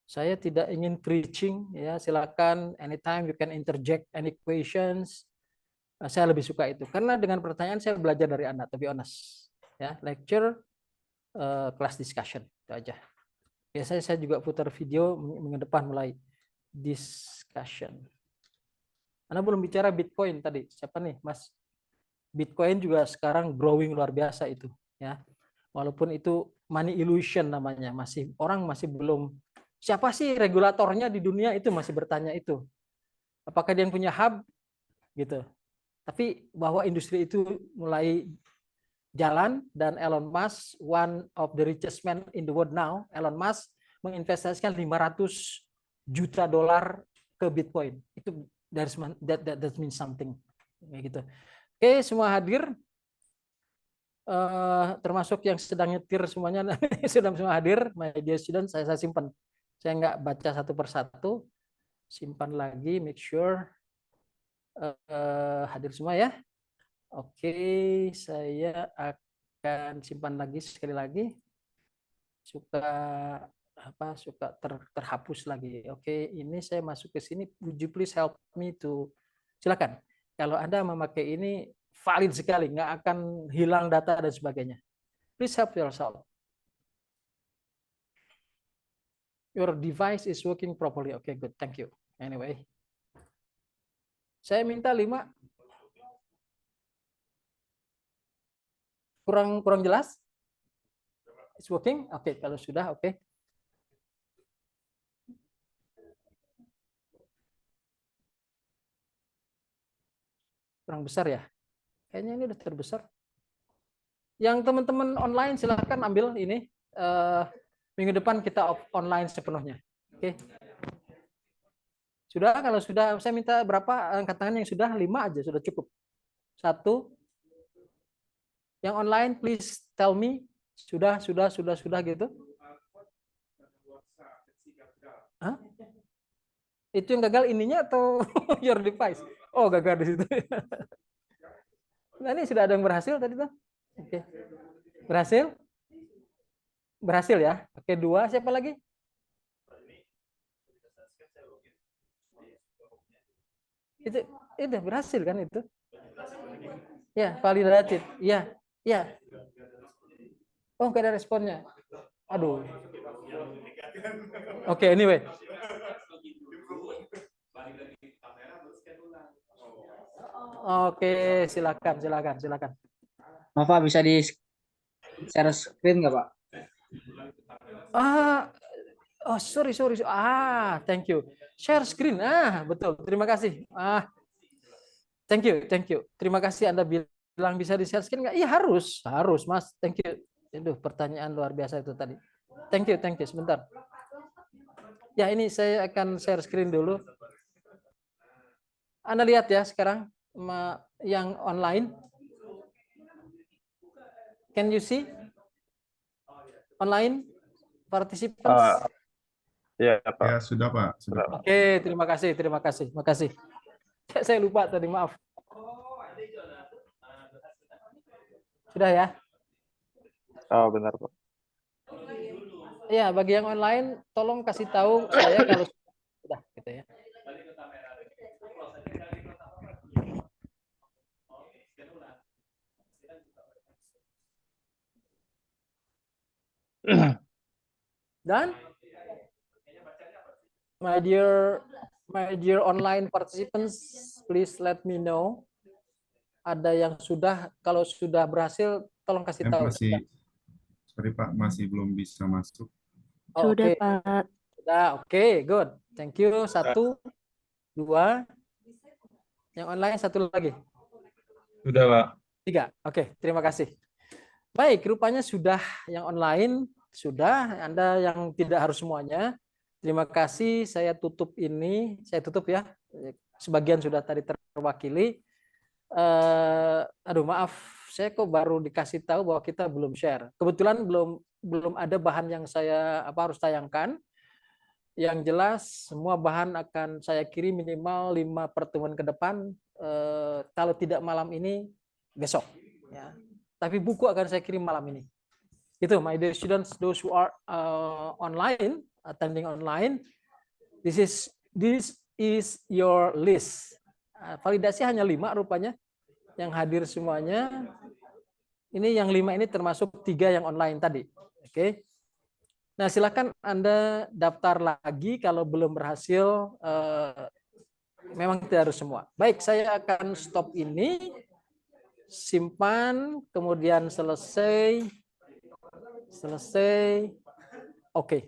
Saya tidak ingin preaching, ya silakan anytime you can interject any questions. Saya lebih suka itu karena dengan pertanyaan saya belajar dari Anda, to be honest. Ya, lecture class discussion itu aja. Biasanya saya juga putar video minggu depan mulai discussion. Anda belum bicara Bitcoin tadi. Siapa nih, Mas? Bitcoin juga sekarang growing luar biasa itu, ya. Walaupun itu money illusion namanya, orang masih belum, siapa sih regulatornya di dunia itu masih bertanya itu. Apakah dia yang punya hub gitu. Tapi bahwa industri itu mulai jalan dan Elon Musk, one of the richest man in the world now, Elon Musk menginvestasikan 500 juta dolar ke Bitcoin. Itu that means something. Kayak gitu. Oke, semua hadir. Termasuk yang sedang nyetir semuanya sudah semua hadir. My dear student, saya simpan. Saya nggak baca satu persatu. Simpan lagi, make sure hadir semua ya. Oke, saya akan simpan lagi sekali lagi. Suka terhapus lagi. Oke, ini saya masuk ke sini. Would you please help me to? Silakan. Kalau Anda memakai ini valid sekali, nggak akan hilang data dan sebagainya. Please help yourself. Your device is working properly. Okay, good. Thank you. Anyway, saya minta 5. Kurang jelas? It's working? Oke, kalau sudah, oke. Kurang besar ya? Kayaknya ini udah terbesar. Yang teman-teman online silahkan ambil ini. Minggu depan kita online sepenuhnya. Oke. Sudah, kalau sudah, saya minta berapa angkat tangan yang sudah? 5 aja, sudah cukup. 1. Yang online, please tell me. Sudah gitu. Hah? Itu yang gagal ininya atau your device? Oh, gagal di situ. Nah, ini sudah ada yang berhasil tadi tuh. Oke. Berhasil? Berhasil ya. Oke, 2. Siapa lagi? Itu berhasil kan itu? Ya, validated. Ya. Oh, nggak ada responnya. Aduh. Oke, anyway. Oke, silakan. Maaf Pak, bisa di share screen nggak Pak? Oh, sorry. Thank you. Share screen. Betul. Terima kasih. Thank you. Terima kasih Anda bilang bisa di share screen nggak? Iya, harus, Mas. Thank you. Aduh, pertanyaan luar biasa itu tadi. Thank you. Sebentar. Ya, ini saya akan share screen dulu. Anda lihat ya sekarang yang online. Can you see? Online participants? Ya, Pak. Ya, sudah Pak. Sudah. Oke, terima kasih. Makasih. Saya lupa tadi, maaf. Sudah ya? Oh, benar, Pak. Ya, bagi yang online, tolong kasih tahu saya kalau sudah gitu ya. Dan my dear online participants, please let me know. Ada yang sudah, kalau sudah berhasil, tolong kasih tahu. Sorry Pak, masih belum bisa masuk. Oh, sudah, okay. Pak. Sudah, oke, good. Thank you. 1, 2. Yang online 1 lagi. Sudah, Pak. 3. Oke, terima kasih. Baik, rupanya sudah yang online. Sudah, Anda yang tidak harus semuanya. Terima kasih, saya tutup ini. Saya tutup ya. Sebagian sudah tadi terwakili. Maaf, saya kok baru dikasih tahu bahwa kita belum share. Kebetulan belum ada bahan yang saya harus tayangkan. Yang jelas, semua bahan akan saya kirim minimal 5 pertemuan ke depan. Kalau tidak malam ini, besok. Ya. Tapi buku akan saya kirim malam ini. Itu, my dear students, those who are online, attending online, this is your list. Validasi hanya 5 rupanya yang hadir semuanya. Ini yang 5 ini termasuk 3 yang online tadi. Oke. Nah, silakan Anda daftar lagi kalau belum berhasil. Memang tidak harus semua. Baik, saya akan stop ini, simpan, kemudian selesai. Oke.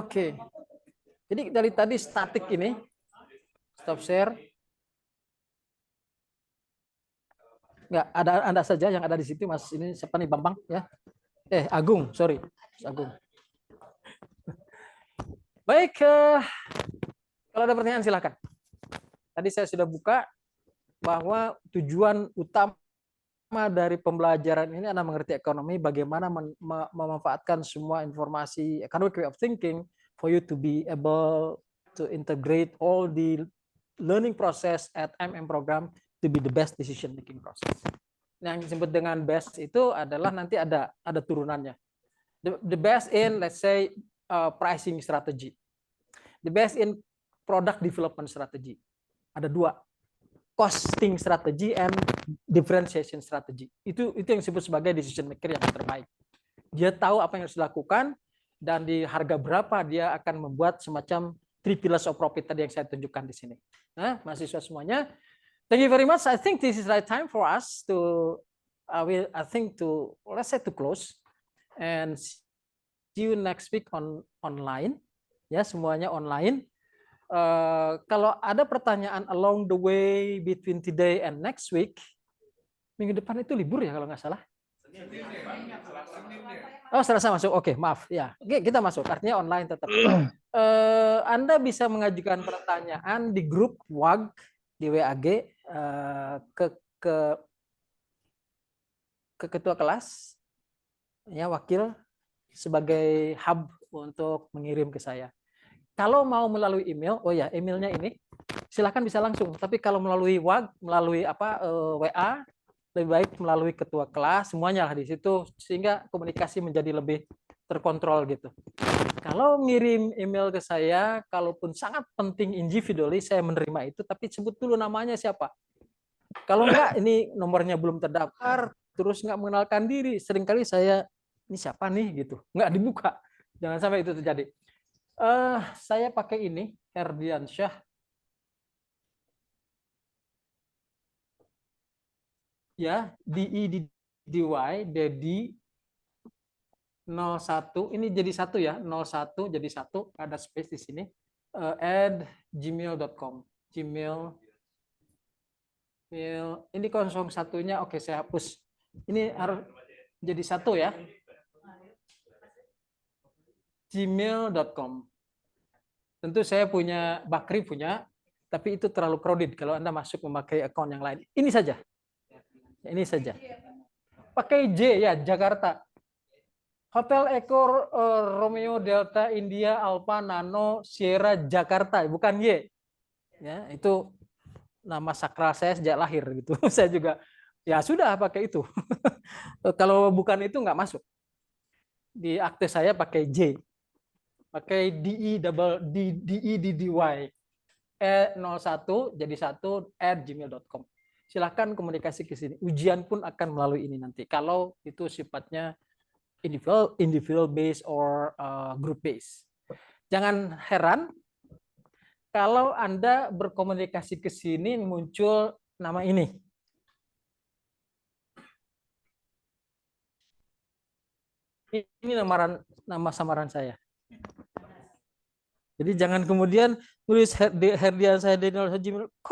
Oke. Jadi dari tadi statik ini, stop share. Enggak, ada Anda saja yang ada di situ, Mas. Ini siapa nih, Bambang ya? Agung, sorry. Agung. Baik, kalau ada pertanyaan silakan. Tadi saya sudah buka bahwa tujuan utama dari pembelajaran ini adalah mengerti ekonomi, bagaimana memanfaatkan semua informasi, economic way of thinking for you to be able to integrate all the learning process at MM program to be the best decision making process. Yang disebut dengan best itu adalah nanti ada turunannya. The best in, let's say, pricing strategy. The best in product development strategy. Ada 2. Costing strategy and differentiation strategy. Itu yang disebut sebagai decision maker yang terbaik. Dia tahu apa yang harus dilakukan dan di harga berapa dia akan membuat semacam 3 pillars of profit tadi yang saya tunjukkan di sini. Nah, mahasiswa semuanya, thank you very much. I think this is the right time for us to let's say to close and see you next week online. Ya, semuanya online. Kalau ada pertanyaan along the way between today and next week, minggu depan itu libur ya kalau nggak salah. Oh, Selasa masuk. Oke, maaf ya. Oke, kita masuk. Artinya online tetap. Anda bisa mengajukan pertanyaan di grup WAG di WAG ke ketua kelas, ya, wakil sebagai hub untuk mengirim ke saya. Kalau mau melalui email, oh ya, emailnya ini silakan bisa langsung. Tapi kalau melalui WAG, melalui WA, lebih baik melalui ketua kelas, semuanya lah di situ, sehingga komunikasi menjadi lebih terkontrol gitu. Kalau ngirim email ke saya, kalaupun sangat penting individually, saya menerima itu, tapi sebut dulu namanya siapa. Kalau enggak, ini nomornya belum terdaftar, terus nggak mengenalkan diri, seringkali saya, ini siapa nih gitu, nggak dibuka. Jangan sampai itu terjadi. Saya pakai ini, Herdiansyah. Ya, DEDY, Dedi 01, ini jadi 1 ya, 01 jadi 1, ada space di sini, @gmail.com. Gmail, ini 01-nya, oke, saya hapus. Ini harus jadi 1 ya. gmail.com. Tentu saya punya, Bakri punya, tapi itu terlalu crowded kalau Anda masuk memakai akun yang lain. Ini saja. Ini saja. Pakai J ya, Jakarta. Hotel Eko Romeo Delta India Alpha Nano Sierra Jakarta, bukan Y. Ya, itu nama sakral saya sejak lahir gitu. Saya juga ya sudah pakai itu. Kalau bukan itu nggak masuk. Di akte saya pakai J. Pakai DEDDY 01 jadi 1 @gmail.com. Silahkan komunikasi ke sini. Ujian pun akan melalui ini nanti. Kalau itu sifatnya individual based or group based. Jangan heran kalau Anda berkomunikasi ke sini muncul nama ini. Ini nama samaran saya. Jadi jangan kemudian tulis Herdian saya